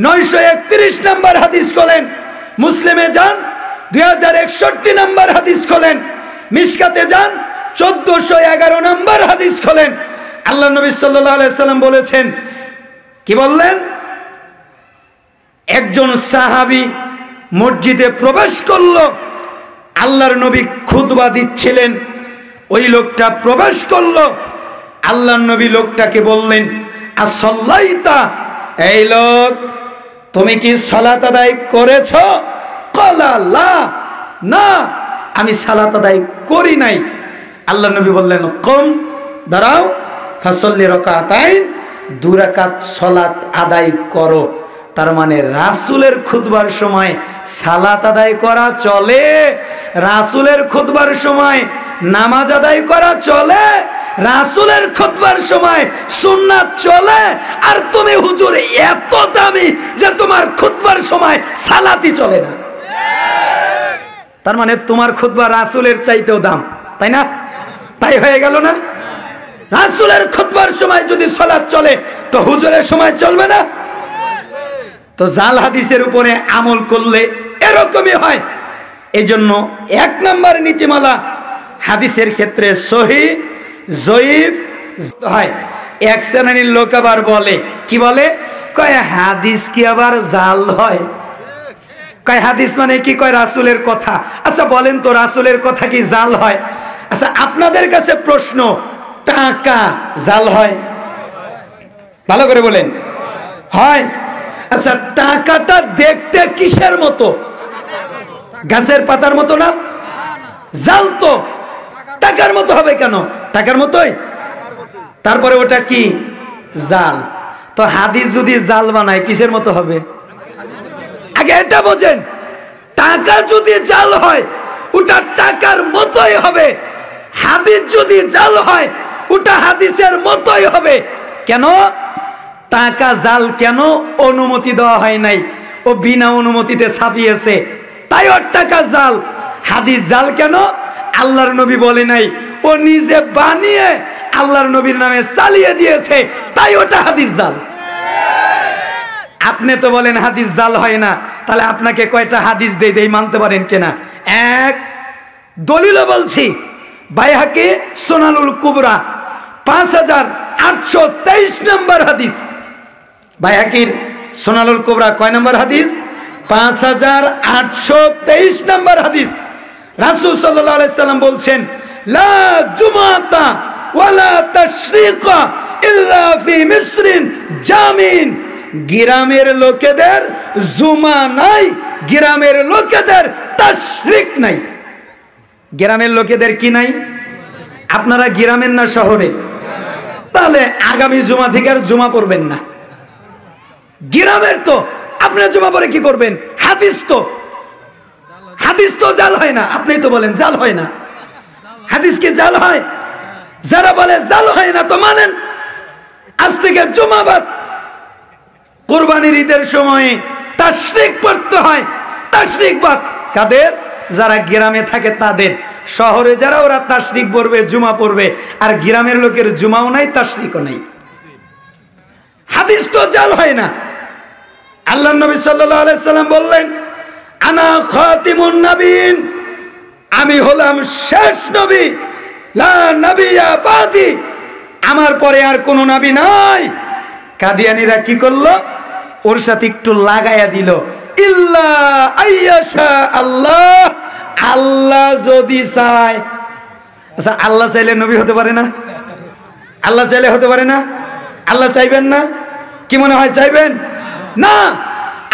931 নম্বর হাদিস খোলেন। মুসলিমে যান, 2061 নম্বর হাদিস খোলেন। মিশকাতে যান, 1411 নম্বর হাদিস খোলেন। আল্লাহ নবী সাল্লাল্লাহু আলাইহি সাল্লাম বলেছেন, কি বললেন? একজন সাহাবী মসজিদে প্রবেশ করলো, আল্লাহর নবী খুতবা দিচ্ছিলেন, ওই লোকটা প্রবেশ করলো। আল্লাহর নবী লোকটাকে বললেন, আসল্লাইতা, এই লোক তুমি কি সালাত আদায় করেছো? ক্বালা লা, না আমি সালাত আদায় করি নাই। আল্লাহর নবী বললেন, কম, দাঁড়াও, ফাসল্লি রাকাতাইন, 2 রাকাত সালাত আদায় করো। তার মানে রাসূলের খুতবার সময় সালাত আদায় করা চলে, রাসূলের খুতবার সময় নামাজ আদায় করা চলে, রাসূলের খুতবার সময় সুন্নাত চলে। আর তুমি হুজুর এত দামি যে তোমার খুতবার সময় সালাতই চলে না। তার মানে তোমার খুতবা রাসূলের চাইতেও দাম, তাই না? তাই হয়ে গেল না? রাসূলের খুতবার সময় যদি সালাত চলে তো হুজুরের সময় চলবে না? তো জাল হাদিসের উপরে আমল করলে এরকমই হয়। এজন্য 1 নম্বর নীতিমালা হাদিসের ক্ষেত্রে সহিহ, জয়ীফ হয়। এক শ্রেণীর লোক আবার বলে, কি বলে? কয় হাদিস কি আবার জাল হয়? কয় হাদিস মানে কি? কয় রাসূলের কথা। আচ্ছা বলেন তো, রাসূলের কথা কি জাল হয়? আচ্ছা আপনাদের কাছে প্রশ্ন, টাকা জাল হয়? ভালো করে বলেন, হয়? আচ্ছা টাকাটা দেখতে কিসের মতো? গাছের পাতার মতো না? জাল তো টাকার মতো হবে কেন? টাকার মতোই। তারপরে ওটা কি? জাল। তো হাদিস যদি জাল বানায় কিসের মতো হবে? আগে এটা বোঝেন, টাকা যদি জাল হয় ওটা টাকার মতোই হবে, হাদিস যদি জাল হয় ওটা হাদিসের মতোই হবে। কেন? টাকা জাল কেন? অনুমতি দেওয়া হয় নাই, ও বিনা অনুমতিতে ছাপিয়েছে, তাই ওর টাকা জাল। হাদিস জাল কেন? আল্লাহর নবী বলে নাই, ও নিজে বানিয়ে আল্লাহর নবীর নামে চালিয়ে দিয়েছে, তাই ওটা হাদিস জাল। আপনি তো বলেন হাদিস জাল হয় না, তাহলে আপনাকে কয়টা হাদিস দেই মানতে পারেন কিনা? এক, দলিলও বলছি, বাইহাকি সুনানুল কুবরা 5823 নম্বর হাদিস। বাইহাকির সুনানুল কুবরা কয় নম্বর হাদিস? 5823 নম্বর হাদিস। রাসূল সাল্লাল্লাহু আলাইহি সাল্লাম বলছেন, লা জুমাতা ওয়ালা তাশরিকা ইল্লা ফি মিসরিন জামিন। গ্রামের লোকেদের জুমা নাই, গ্রামের লোকেদের তাশরিক নাই। গ্রামের লোকেদের কি নাই? আপনারা গ্রামের না শহরে? তাহলে আগামী জুমা থেকে আর জুমা পড়বেন না। গ্রামের তো আপনারা জুমা পড়ে কি করবেন? হাদিস তো জাল হয় না। আপনি তো বলেন জাল হয় না, হাদিস কি জাল হয়? যারা বলে জাল হয় না তো মানেন। আজ থেকে জুমা বাদ। কুরবানির ঈদের সময়ে তাশরিক পড়তে হয়। তাশরিক বাদ কাদের? যারা গ্রামে থাকে তাদের। শহরে যারা ওরা তাশরিক পড়বে, জুমা পড়বে, আর গ্রামের লোকের জুমাও নাই, তাশরিকও নাই। হাদিস তো জাল হয় না। আল্লাহর নবী সাল্লাল্লাহু আলাইহি সাল্লাম বললেন, আনা খাতিমুন নবীন, আমি হলাম শেষ নবী, লা নবিয়্যা বাদি, আমার পরে আর কোনো নবী নাই। কাদিয়ানীরা কি করলো? ওর সাথে একটু লাগায়া দিল, ইল্লা আইয়াশা আল্লাহ, আল্লাহ যদি চায়। আচ্ছা, আল্লাহ চাইলে নবী হতে পারে না? আল্লাহ চাইলে হতে পারে না? আল্লাহ চাইবেন না? কি মনে হয় চাইবেন না?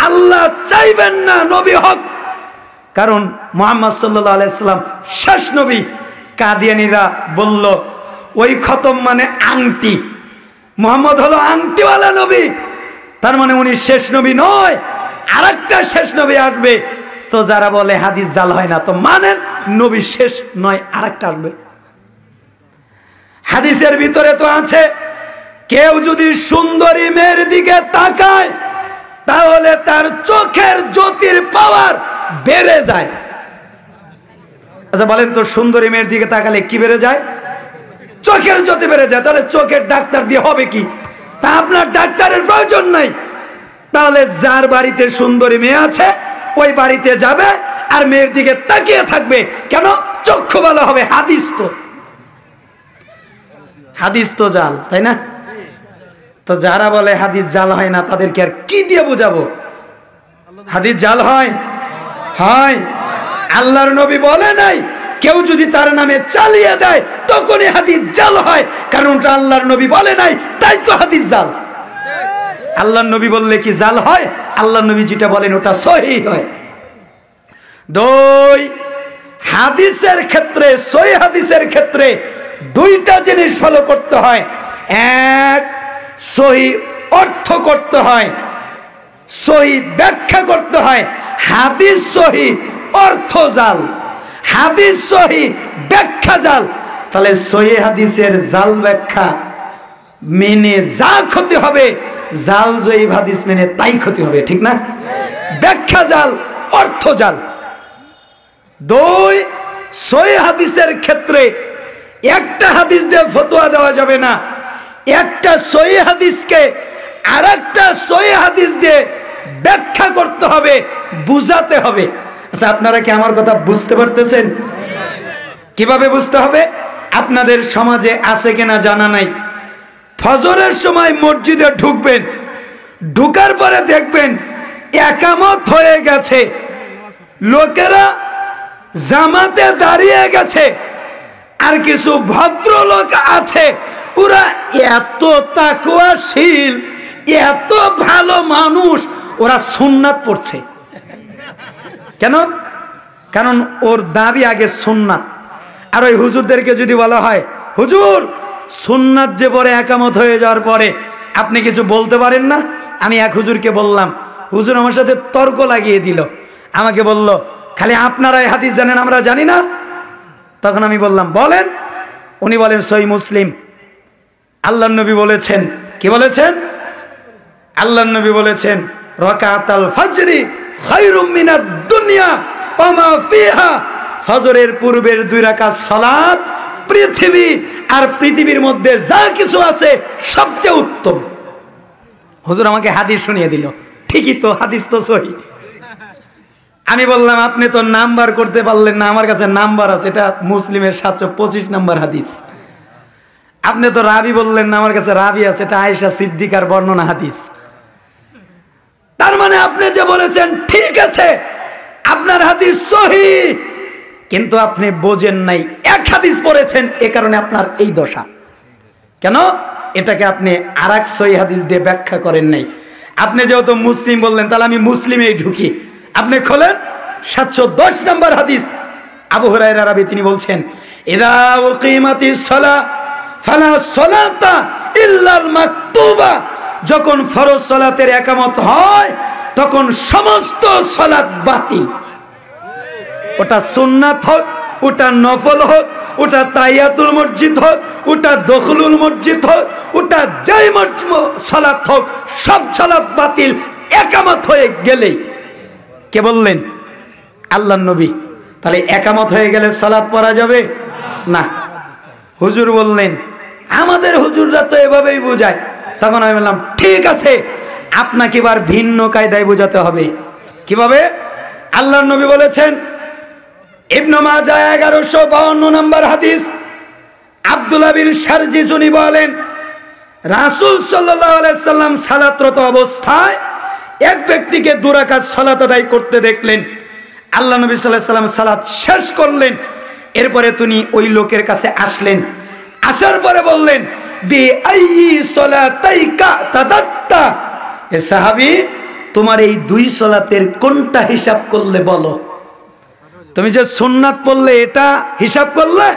আল্লাহ চাইবেন না নবী হক, কারণ মুহাম্মদ সাল্লাল্লাহু আলাইহি সাল্লাম শেষ নবী। কাদিয়ানীরা বলল, ওই খতম মানে আংটি, মুহাম্মদ হলো আংটিওয়ালা নবী, তার মানে উনি শেষ নবী নয়, আরেকটা শেষ নবী আসবে। তো যারা বলে হাদিস জাল হয় না, তো মানেন নবী শেষ নয়, আরেকটা আসবে। হাদিসের ভিতরে তো আছে, কেউ যদি সুন্দরী মেয়ের দিকে তাকায় তাহলে তার চোখের জ্যোতির পাওয়ার বেড়ে যায়। আচ্ছা বলেন তো, সুন্দরী মেয়ের দিকে তাকালে কি বেড়ে যায়? চোখের জ্যোতি বেড়ে যায়। তাহলে চোখের ডাক্তার দিয়ে হবে কি? তা আপনার ডাক্তারের প্রয়োজন নাই। তাহলে যার বাড়িতে সুন্দরী মেয়ে আছে ওই বাড়িতে যাবে আর মেয়ের দিকে তাকিয়ে থাকবে। কেন? চক্ষু ভালো হবে। হাদিস তো জাল, তাই না? তো যারা বলে হাদিস জাল হয় না, তাদেরকে আর কি দিয়ে বোঝাবো? হাদিস জাল হয়? হয়। আল্লাহর নবী বলে নাই কেউ যদি তার নামে চালিয়ে দেয় তখনই হাদিস জাল হয়, কারণ ওটা আল্লাহর নবী বলে নাই, তাই তো হাদিস জাল। আল্লাহর নবী বললে কি জাল হয়? আল্লাহর নবী যেটা বলেন ওটা সহিহ হয়। দুই, হাদিসের ক্ষেত্রে, সহিহ হাদিসের ক্ষেত্রে দুইটা জিনিস ফলো করতে হয়। এক, সহিহ অর্থ করতে হয়, সহিহ ব্যাখ্যা করতে হয়। হাদিস সহিহ, অর্থ জাল। হাদিস সহিহ, ব্যাখ্যা জাল। তাহলে সহিহ হাদিসের জাল ব্যাখ্যা মেনে যা ক্ষতি হবে, জাল জয়ীব হাদিস মেনে তাই ক্ষতি হবে, ঠিক না? ব্যাখ্যা জাল, অর্থ জাল। দুই, সহিহ হাদিসের ক্ষেত্রে একটা হাদিস দিয়ে ফতোয়া দেওয়া যাবে না। একটা সহিহ হাদিসকে আরেকটা সহিহ হাদিস দিয়ে ব্যাখ্যা করতে হবে, বুঝাতে হবে। আচ্ছা, আপনারা কি আমার কথা বুঝতে পারতেছেন? কিভাবে বুঝতে হবে? আপনাদের সমাজে আছে কিনা জানা নাই। ফজরের সময় মসজিদে ঢুকবেন, ঢুকার পরে দেখবেন একামত হয়ে গেছে, লোকেরা জামাতে দাঁড়িয়ে গেছে, আর কিছু ভদ্রলোক আছে, ওরা এত তাকওয়াশীল, এত ভালো মানুষ, ওরা সুন্নাত পড়ছে। কেন? কারণ ওর দাবি আগে সুন্নাত। আর ওই হুজুরদেরকে যদি বলা হয়, হুজুর সুন্নাত যে পরে একামত হয়ে যাওয়ার পরে আপনি কিছু বলতে পারেন না? আমি এক হুজুরকে বললাম, হুজুর আমার সাথে তর্ক লাগিয়ে দিল, আমাকে বলল খালি আপনারাই হাদিস জানেন, আমরা জানি না। তখন আমি বললাম বলেন। উনি বলেন সহিহ মুসলিম, আল্লাহর নবী বলেছেন। কি বলেছেন? আল্লাহর নবী বলেছেন, রাকাতাল ফজরি খায়রুম মিনাদ দুনিয়া ওয়া মা ফিহা। ফজরের পূর্বের 2 রাকাত সালাত পৃথিবী আর পৃথিবীর মধ্যে যা কিছু আছে সবচেয়ে উত্তম। হুজুর আমাকে হাদিস শুনিয়ে দিল। ঠিকই তো, হাদিস তো সহিহ। আমি বললাম আপনি তো নাম্বার করতে পারলেন না, আমার কাছে নাম্বার আছে, এটা মুসলিমের 725 নম্বর হাদিস। আপনি তো রাবি বললেন না, আমার কাছে রাবি আছে, এটা আয়েশা সিদ্দিকার বর্ণনা হাদিস। তার মানে আপনি যে বলেছেন ঠিক আছে, আপনার হাদিস সহিহ, কিন্তু আপনি বোঝেন নাই, এক হাদিস পড়েছেন, এ কারণে আপনার এই দশা। কেন? এটাকে আপনি আরেক সহিহ হাদিস দিয়ে ব্যাখ্যা করেন নাই। আপনি যেহেতু মুসলিম বললেন, তাহলে আমি মুসলিমেই ঢুকি। আপনি খোলেন 710 নম্বর হাদিস, আবু হুরায়রা রাবি, তিনি বলছেন, ইযা উকিমাতিস সালাহ ফালা সালাতা ইল্লাল মাকতুবা, যখন ফরজ সালাতের একামত হয় তখন সমস্ত সালাত বাতিল। ওটা সুন্নাত হোক, ওটা নফল হোক, ওটা তাহিয়াতুল মসজিদ হোক, ওটা দখলুল মসজিদ হোক, ওটা যেই সালাত হোক, সব সালাত বাতিল একামত হয়ে গেলেই। কে বললেন? আল্লাহর নবী। তাহলে একামত হয়ে গেলে সালাত পড়া যাবে না। হুজুর বললেন, আমাদের হুজুররা তো এভাবেই বোঝায়। তখন আমি বললাম, ঠিক আছে, আপনাকে এবার ভিন্ন কায়দায় বোঝাতে হবে। কিভাবে? আল্লাহর নবী বলেছেন, ইবনে মাজাহ 1152 নম্বর হাদিস, আব্দুল্লাহ বিন শারজিজ উনি বলেন, রাসূল সাল্লাল্লাহু আলাইহি সাল্লাম সালাতরত অবস্থায় এক ব্যক্তিকে 2 রাকাত সালাত আদায় করতে দেখলেন। আল্লাহ নবী সাল্লাল্লাহু আলাইহি সাল্লাম সালাত শেষ করলেন। এরপরে তিনি ওই লোকের কাছে আসলেন। আসার পরে বললেন, বি আইয়ি সালাতাইকা তাদাত্তা, এ সাহাবী, তোমার এই 2 সালাতের কোনটা হিসাব করলে বলো। তুমি যে সুন্নাত পড়লে এটা হিসাব করলে,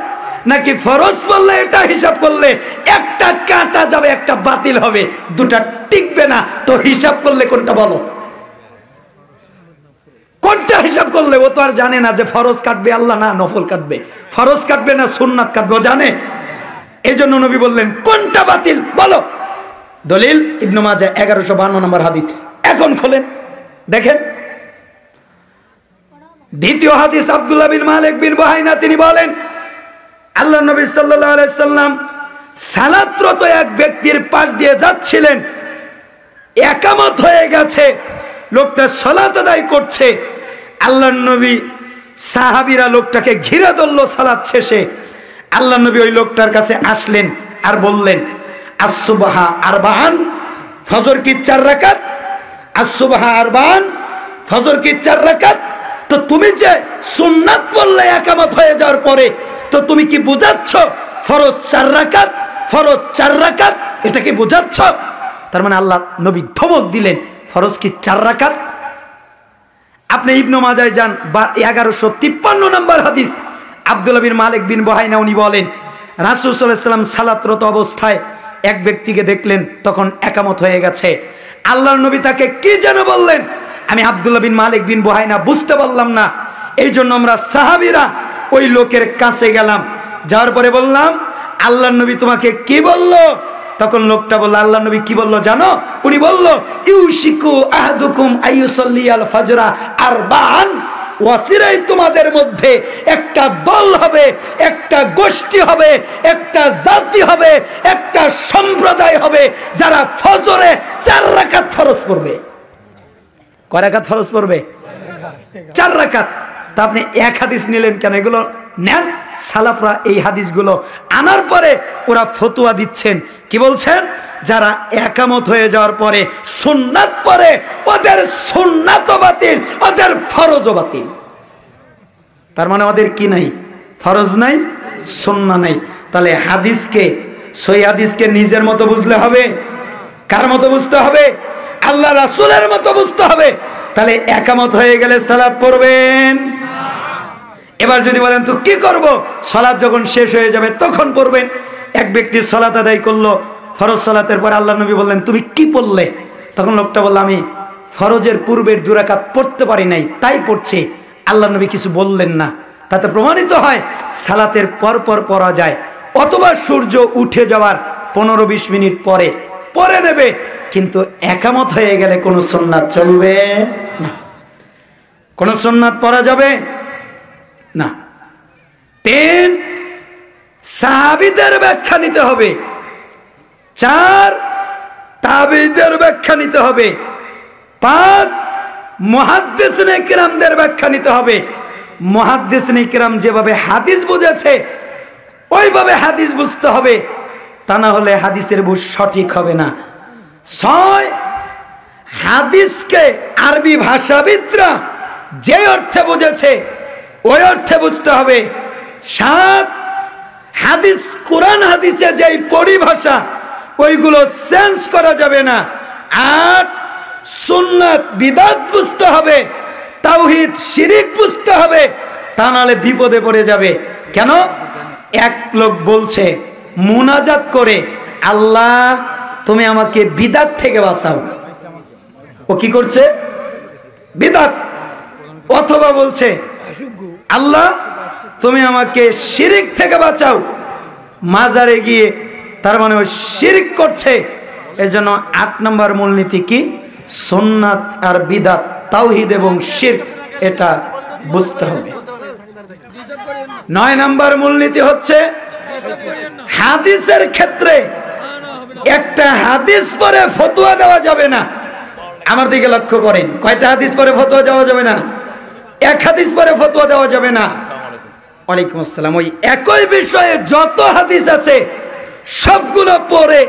নাকি ফরজ পড়লে এটা হিসাব করলে? একটা কাটা যাবে, একটা বাতিল হবে, দুটা টিকবে না। তো হিসাব করলে কোনটা বলো? কোনটা হিসাব করলে? ও তো আর জানে না যে ফরজ কাটবে আল্লাহ না নফল কাটবে, ফরজ কাটবে না সুন্নাত কাটবে, ও জানে। এই জন্য নবী বললেন, কোনটা বাতিল বলো। দলিল ইবনে মাজাহ 1152 নম্বর হাদিস। এখন খোলেন, দেখেন দ্বিতীয় হাদিস, আব্দুল্লাহ বিন মালিক বিন বুহাইনা, তিনি বলেন, আল্লাহ নবী সাল্লাল্লাহু আলাইহি সাল্লাম সালাতরত এক ব্যক্তির পাশ দিয়ে যাচ্ছিলেন। একামত হয়ে গেছে, লোকটা সালাত আদায় করছে। আল্লাহ নবী, সাহাবীরা লোকটাকে ঘিরে ধরল সালাত শেষে। আল্লাহ নবী ওই লোকটার কাছে আসলেন আর বললেন, আস-সুবহা আরবাআন, ফজর কি 4 রাকাত, আস-সুবহা আরবাআন, ফজর কি 4 রাকাত। তো তুমি যে সুন্নাত পড়লে একামত হয়ে যাওয়ার পরে, তো তুমি কি বুঝাচ্ছ ফরজ 4 রাকাত, ফরজ 4 রাকাত, এটা কি বুঝাচ্ছ? তার মানে আল্লাহ নবী ধমক দিলেন, ফরজ কি 4 রাকাত। আপনি ইবনে মাজাহ যান, 1153 নম্বর হাদিস, আব্দুল্লাহ বিন মালিক বিন বুহাইনা, উনি বলেন, রাসূল সাল্লাল্লাহু আলাইহি সাল্লাম সালাতরত অবস্থায় এক ব্যক্তিকে দেখলেন, তখন একামত হয়ে গেছে। আল্লাহর নবী তাকে কি যেন বললেন, আমি আব্দুল্লাহ বিন মালিক বিন বুহাইনা বুঝতে পারলাম না। এই জন্য আমরা সাহাবীরা ওই লোকের কাছে গেলাম। যাওয়ার পরে বললাম, আল্লাহর নবী তোমাকে কি বলল? তখন লোকটা বলল, আল্লাহর নবী কি বলল জানো? উনি বলল, ইউশিকু আহাদুকুম আইয়ুসাল্লিয়াল ফাজরা আরবাআন, ওয়াসিরাই তোমাদের মধ্যে একটা দল হবে, একটা গোষ্ঠী হবে, একটা জাতি হবে, একটা সম্প্রদায় হবে, যারা ফজরে 4 রাকাত ফরজ পড়বে। কয় রাকাত ফরজ পড়বে? 4 রাকাত। তা আপনি এক হাদিস নিলেন কেন? এগুলো নেন, সালাফরা এই হাদিসগুলো আনার পরে ওরা ফতোয়া দিচ্ছেন। কি বলছেন? যারা একামত হয়ে যাওয়ার পরে সুন্নাত পড়ে, ওদের সুন্নাতও বাতিল, ওদের ফরজও বাতিল। তার মানে ওদের কি নাই? ফরজ নাই, সুন্নাহ নাই। তাহলে হাদিসকে, সহিহ হাদিসকে নিজের মতো বুঝলে হবে? কার মতো বুঝতে হবে? আল্লাহ রাসূলের মতো বুঝতে হবে। তাহলে একামত হয়ে গেলে সালাত পড়বেন। এবার যদি বলেন তো কি করব, সালাত যখন শেষ হয়ে যাবে তখন পড়বেন। এক ব্যক্তি সালাত আদায় করলো, ফরজ সালাতের পর আল্লাহ নবী বললেন, তুমি কি পড়লে? তখন লোকটা বলল, আমি ফরজের পূর্বের 2 রাকাত পড়তে পারি নাই, তাই পড়ছে। আল্লাহ নবী কিছু বললেন না। তাতে প্রমাণিত হয় সালাতের পর পর পড়া যায়, অথবা সূর্য উঠে যাওয়ার 15-20 মিনিট পরে পড়ে নেবে। কিন্তু একামত হয়ে গেলে কোনো সুন্নাত চলবে না, কোনো সুন্নাত পড়া যাবে না। 3, সাহাবীদের ব্যাখ্যা নিতে হবে। 4, তাবেঈদের ব্যাখ্যা নিতে হবে। 5, মুহাদ্দিসিনে কিরামদের ব্যাখ্যা নিতে হবে। মুহাদ্দিসিনে কিরাম যেভাবে হাদিস বুঝেছে ওইভাবে হাদিস বুঝতে হবে, তা না হলে হাদিসের বুঝ সঠিক হবে না। 6, হাদিসকে আরবি ভাষাবিদরা যে অর্থে বুঝেছে ওই অর্থে বুঝতে হবে। 7 হাদিস কোরআন হাদিসে যেই পরিভাষা ওইগুলো চেঞ্জ করা যাবে না। 8 সুন্নাত বিদআত বুঝতে হবে, তাওহীদ শিরিক বুঝতে হবে, তা নাহলে বিপদে পড়ে যাবে। কেন? এক লোক বলছে মুনাজাত করে, আল্লাহ তুমি আমাকে বিদআত থেকে বাঁচাও। ও কি করছে? বিদআত। অথবা বলছে আল্লাহ তুমি আমাকে শিরিক থেকে বাঁচাও, মাজারে গিয়ে তার মানে ও শিরিক করছে। এজন্য 8 নম্বর মূলনীতি কি? সুন্নাত আর বিদআত, তাওহীদ এবং শিরক, এটা বুঝতে হবে। 9 নম্বর মূলনীতি হচ্ছে হাদিসের ক্ষেত্রে একটা হাদিস পরে ফতোয়া দেওয়া যাবে না। আমার দিকে লক্ষ্য করেন, কয়টা হাদিস পরে ফতোয়া দেওয়া যাবে না? 1 হাদিস পরে ফতোয়া দেওয়া যাবে না। ওয়ালাইকুম আসসালাম। ওই একই বিষয়ে যত হাদিস আছে সবগুলো পড়ে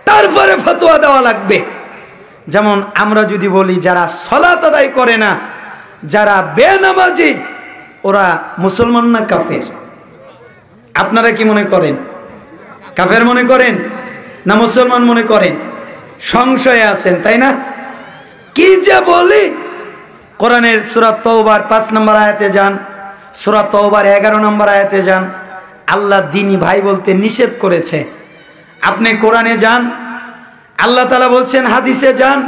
তারপরে ফতোয়া দেওয়া লাগবে। যেমন আমরা যদি বলি যারা সালাত আদায় করে না, যারা বেনামাজি, ওরা মুসলমান না কাফের? আপনারা কি মনে করেন? কাফের মনে করেন না মুসলমান মনে করেন? সংশয়ে আছেন, তাই না? কি যে বলি, কোরআনের সূরা তাওবার 5 নম্বর আয়াতে যান, সূরা তাওবার 11 নম্বর আয়াতে যান। আল্লাহ দ্বীনি ভাই বলতে নিষেধ করেছে। আপনি কোরআনে যান, আল্লাহ তাআলা বলছেন, হাদিসে যান,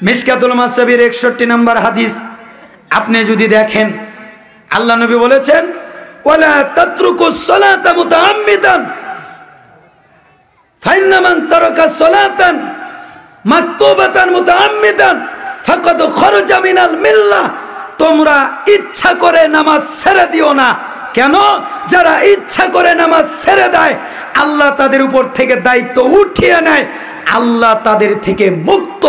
মিশকাতুল মাসাবির 61 নম্বর হাদিস আপনি যদি দেখেন, আল্লাহ নবী বলেছেন, ওয়ালা তাতরুকুস সালাতা মুতাআম্মিদান ফাইন্না মান তারাকা সালাতান মাকতুবাতান মুতাআম্মিদান ফাকাদ খারাজা মিনাল মিল্লাহ। তোমরা ইচ্ছা করে নামাজ ছেড়ে দিও না। কেন? যারা ইচ্ছা করে নামাজ ছেড়ে দেয় আল্লাহ তাদের উপর থেকে দায়িত্ব উঠিয়ে নেয়, আল্লাহ তাদের থেকে মুক্ত।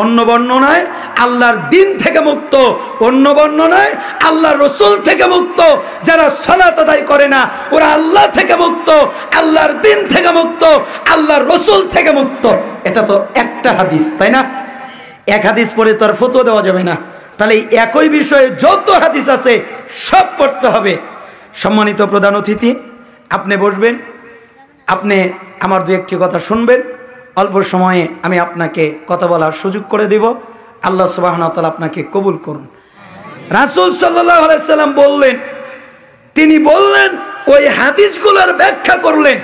অন্য বর্ণনায় আল্লাহর দিন থেকে মুক্ত, অন্য বর্ণনায় আল্লাহর রসুল থেকে মুক্ত। যারা সালাত আদায় করে না ওরা আল্লাহ থেকে মুক্ত, আল্লাহর দিন থেকে মুক্ত, আল্লাহর রসুল থেকে মুক্ত। এটা তো একটা হাদিস, তাই না? 1 হাদিস পড়ে তো আর ফতোয়া দেওয়া যাবে না। তাহলে একই বিষয়ে যত হাদিস আছে সব পড়তে হবে। সম্মানিত প্রধান অতিথি, আপনি বসবেন, আপনি আমার 2-1টি কথা শুনবেন। অল্প সময়ে আমি আপনাকে কথা বলার সুযোগ করে দেব। আল্লাহ সুবহানাহু ওয়া তাআলা আপনাকে কবুল করুন। রাসূল সাল্লাল্লাহু আলাইহি সাল্লাম বললেন, তিনি বললেন, ওই হাদিসগুলোর ব্যাখ্যা করলেন।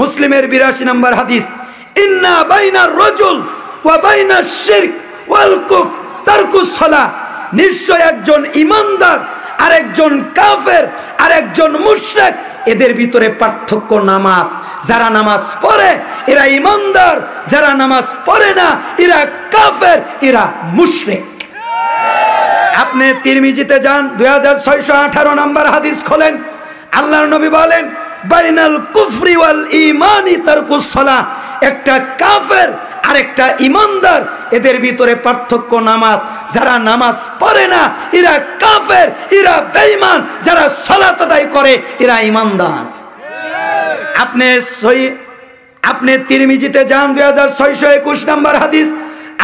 মুসলিমের 82 নম্বর হাদিস, ইন্না বাইনার রাজুল ওয়া বাইনাশ শিরক ওয়াল কুফর তারকুস সালাহ। নিশ্চয় একজন ঈমানদার আর একজন কাফের আর একজন মুশরিক, এদের ভিতরে পার্থক্য নামাজ। যারা নামাজ পড়ে এরা ঈমানদার, যারা নামাজ পড়ে না এরা কাফের, এরা মুশরিক। আপনি তিরমিজিতে যান, 2618 নম্বর হাদিস খোলেন, আল্লাহর নবী বলেন, বাইনাল কুফরি ওয়াল ঈমানি তারকুস সালাহ। একটা কাফের আর একটা ঈমানদার, এদের ভিতরে পার্থক্য নামাজ। যারা নামাজ পড়ে না এরা কাফের, এরা বেঈমান। যারা সালাত আদায় করে এরা ঈমানদার। আপনি তিরমিজিতে যান, 2621 নম্বর হাদিস,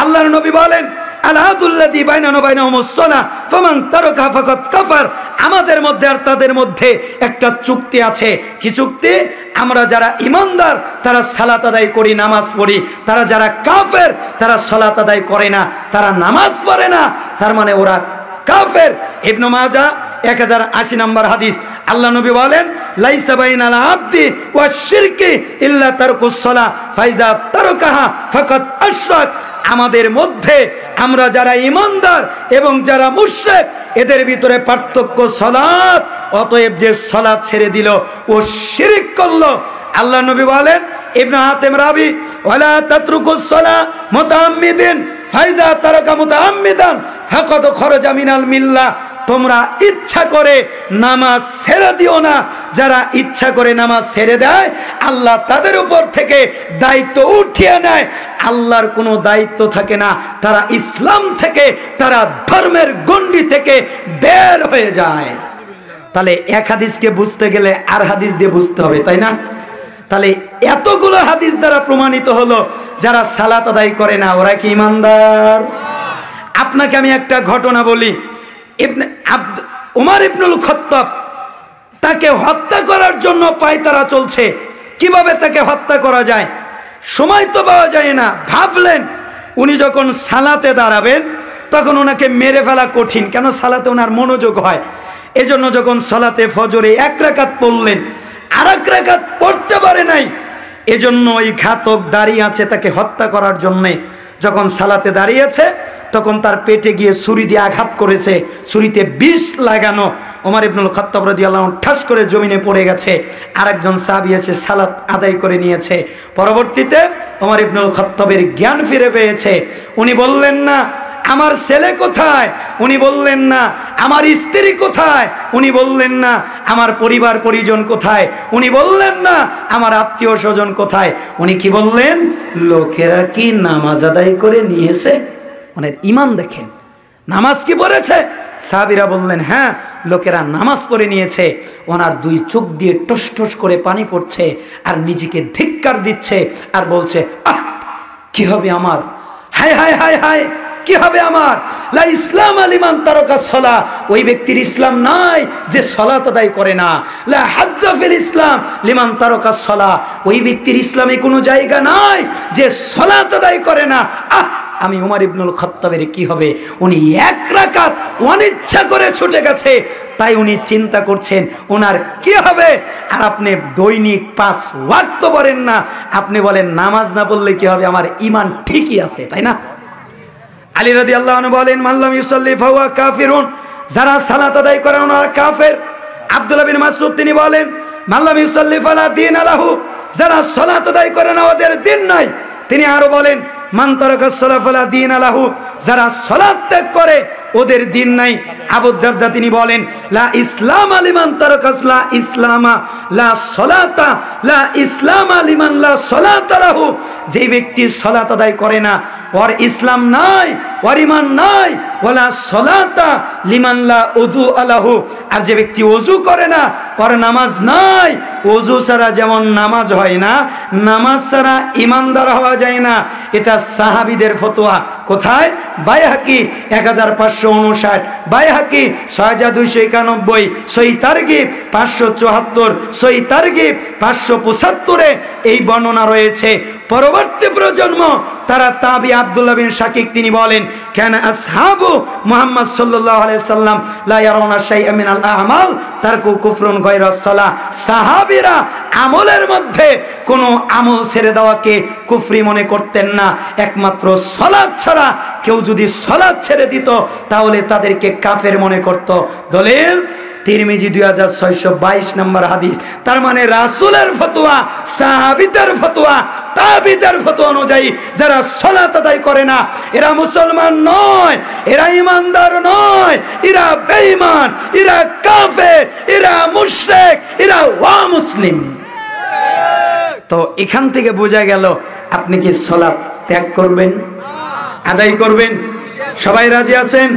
আল্লাহর নবী বলেন, আল-আহদুল্লাযী বাইনানা ওয়া বাইনাহুমুস সালাহ ফামান তারাকা ফাকাদ কাফার। আমাদের মধ্যে আর তাদের মধ্যে একটা চুক্তি আছে। কি চুক্তি? আমরা যারা ঈমানদার তারা সালাত আদায় করি, নামাজ পড়ি। তারা যারা কাফের তারা সালাত আদায় করে না, তারা নামাজ পড়ে না, তার মানে ওরা কাফের। ইবনে মাজাহ 1080 নম্বর হাদিস, আল্লাহ নবী বলেন, লাইসা বাইনাল আবদি ওয়াশ শিরকি ইল্লা তারকুস সালাহ ফাইজা তারাকাহা ফাকাদ আশরাক। আমাদের মধ্যে আমরা যারা ঈমানদার এবং যারা মুশরিক এদের ভিতরে পার্থক্য সালাত। অতএব যে সালাত ছেড়ে দিল ও শিরক করলো। আল্লাহ নবী বলেন, ইবনে হাতেম রাবি, ওয়ালা তাতরুকুস সালাহ মুতাআম্মিদিন ফাইজা তারাকা মুতাআম্মিদান ফাকাদ খারাজা মিনাল মিল্লাহ। তোমরা ইচ্ছা করে নামাজ ছেড়ে দিও না। যারা ইচ্ছা করে নামাজ ছেড়ে দেয় আল্লাহ তাদের উপর থেকে দায়িত্ব উঠিয়ে নেয়, আল্লাহর কোনো দায়িত্ব থাকে না। তারা ইসলাম থেকে, তারা ধর্মের গণ্ডি থেকে বের হয়ে যায়। তাহলে 1 হাদিসকে বুঝতে গেলে আর হাদিস দিয়ে বুঝতে হবে, তাই না? তাহলে এতগুলো হাদিস দ্বারা প্রমাণিত হলো যারা সালাত আদায় করে না ওরা কি ইমানদার? আপনাকে আমি একটা ঘটনা বলি। উমর ইবনুল খাত্তাব, তাকে হত্যা করার জন্য পায়তারা চলছে, কিভাবে তাকে হত্যা করা যায়, সময় তো পাওয়া যায় না। ভাবলেন উনি যখন সালাতে দাঁড়াবেন তখন ওনাকে মেরে ফেলা কঠিন, কেন সালাতে ওনার মনোযোগ হয়। এজন্য যখন সালাতে ফজরে 1 রাকাত পড়লেন, আর 1 রাকাত পড়তে পারে নাই, এজন্য ওই ঘাতক দাঁড়িয়ে আছে তাকে হত্যা করার জন্যে। যখন সালাতে দাঁড়িয়েছে তখন তার পেটে গিয়ে ছুরি দিয়ে আঘাত করেছে, ছুরিতে বিষ লাগানো। ওমর ইবনুল খাত্তাব রাদিয়াল্লাহু আনহু ঠাস করে জমিনে পড়ে গেছে। আরেকজন সাহাবী এসে সালাত আদায় করে নিয়েছে। পরবর্তীতে ওমর ইবনুল খাত্তাবের জ্ঞান ফিরে পেয়েছে। উনি বললেন না আমার ছেলে কোথায়, উনি বললেন না আমার স্ত্রী কোথায়, উনি বললেন না আমার পরিবার পরিজন কোথায়, উনি বললেন না আমার আত্মীয় স্বজন কোথায়, উনি কি বললেন? লোকেরা কি নামাজ আদায় করে নিয়েছে? মানে ঈমান দেখেন, নামাজ কি পড়েছে? সাহাবীরা বললেন হ্যাঁ, লোকেরা নামাজ পড়ে নিয়েছে। ওনার 2 চোখ দিয়ে টস টস করে পানি পড়ছে আর নিজেকে ধিক্কার দিচ্ছে আর বলছে আহ কি হবে আমার, হায় হায় হায় হায় কি হবে আমার। লা ইসলাম লিমান তারাকাস সালাহ, ওই ব্যক্তির ইসলাম নাই যে সালাত আদায় করে না। লা হাজ্জা ফিল ইসলাম লিমান তারাকাস সালাহ, ওই ব্যক্তির ইসলামে কোনো জায়গা নাই যে সালাত আদায় করে না। আমি উমর ইবনুল খাত্তাবের কি হবে? উনি 1 রাকাত অনিচ্ছা করে ছুটে গেছে, তাই উনি চিন্তা করছেন ওনার কি হবে। আর আপনি দৈনিক 5 ওয়াক্ত পড়েন না, আপনি বলেন নামাজ না পড়লে কি হবে, আমার ঈমান ঠিকই আছে, তাই না? আলী রাদিয়াল্লাহু আনহু বলেন মাল্লাম ইউসাল্লি ফাহুয়া কাফিরুন, যারা সালাত আদায় করে না কাফের। আব্দুল্লাহ বিন মাসউদ তিনি বলেন মাল্লাম ইউসাল্লি ফালা দীন লাহু, যারা সালাত আদায় করে না ওদের দিন নাই। তিনি আরো বলেন মান তারাকাস সালাহ ফালা দীন লাহু, যারা সালাত ত্যাগ করে ওদের দিন নাই। আবু দারদা তিনি বলেন লা ইসলাম লিমান তারাকাস লা ইসলামা লা সালাতা লা ইসলাম লিমান লা সালাতা লাহু, যেই ব্যক্তি সালাত আদায় করে না ওর ইসলাম নাই, ওর ঈমান নাই। ওয়ালা সালাতা লিমান লা উযু আলাহু, আর যে ব্যক্তি ওযু করে না ওর নামাজ নাই। ওযু ছাড়া যেমন নামাজ হয় না, নামাজ ছাড়া ঈমানদার হওয়া যায় না। এটা সাহাবীদের ফতোয়া। কোথায়? বাইহাকি 1559, বাইহাকি 6291, সহিহ তারগিব 574, সহিহ তারগিব 575-এ এই বর্ণনা রয়েছে। পরবর্তী প্রজন্ম তারা তাবি আব্দুল্লাহ বিন শাকিক তিনি বলেন কানা আসহাবু মুহাম্মদ সাল্লাল্লাহু আলাইহি সাল্লাম লা ইয়ারাউনা শাইআ মিনাল আ'মাল তারকু কুফরুন গায়রাস সালাহ, সাহাবীরা আমলের মধ্যে কোনো আমল ছেড়ে দেওয়াকে কুফরি মনে করতেন না, একমাত্র সালাত ছাড়া কেউ যদি সালাত ছেড়ে দিত তাহলে তাদেরকে কাফের মনে করত। দলিল তিরমিজি 2622 নম্বর হাদিস। তার মানে রাসূলের ফতোয়া, সাহাবীদের ফতোয়া, তাবিদের ফতোয়া অনুযায়ী যারা সালাত আদায় করে না এরা মুসলমান নয়, এরা ঈমানদার নয়, এরা বেঈমান, এরা কাফের, এরা মুশরিক, এরা অমুসলিম। তো এখান থেকে বোঝা গেল আপনি কি সালাত ত্যাগ করবেন, আদায় করবেন? সবাই রাজি আছেন?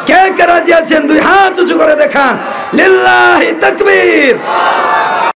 কে কে রাজি আছেন 2 হাত উঁচু করে দেখান। লিল্লাহি তাকবীর।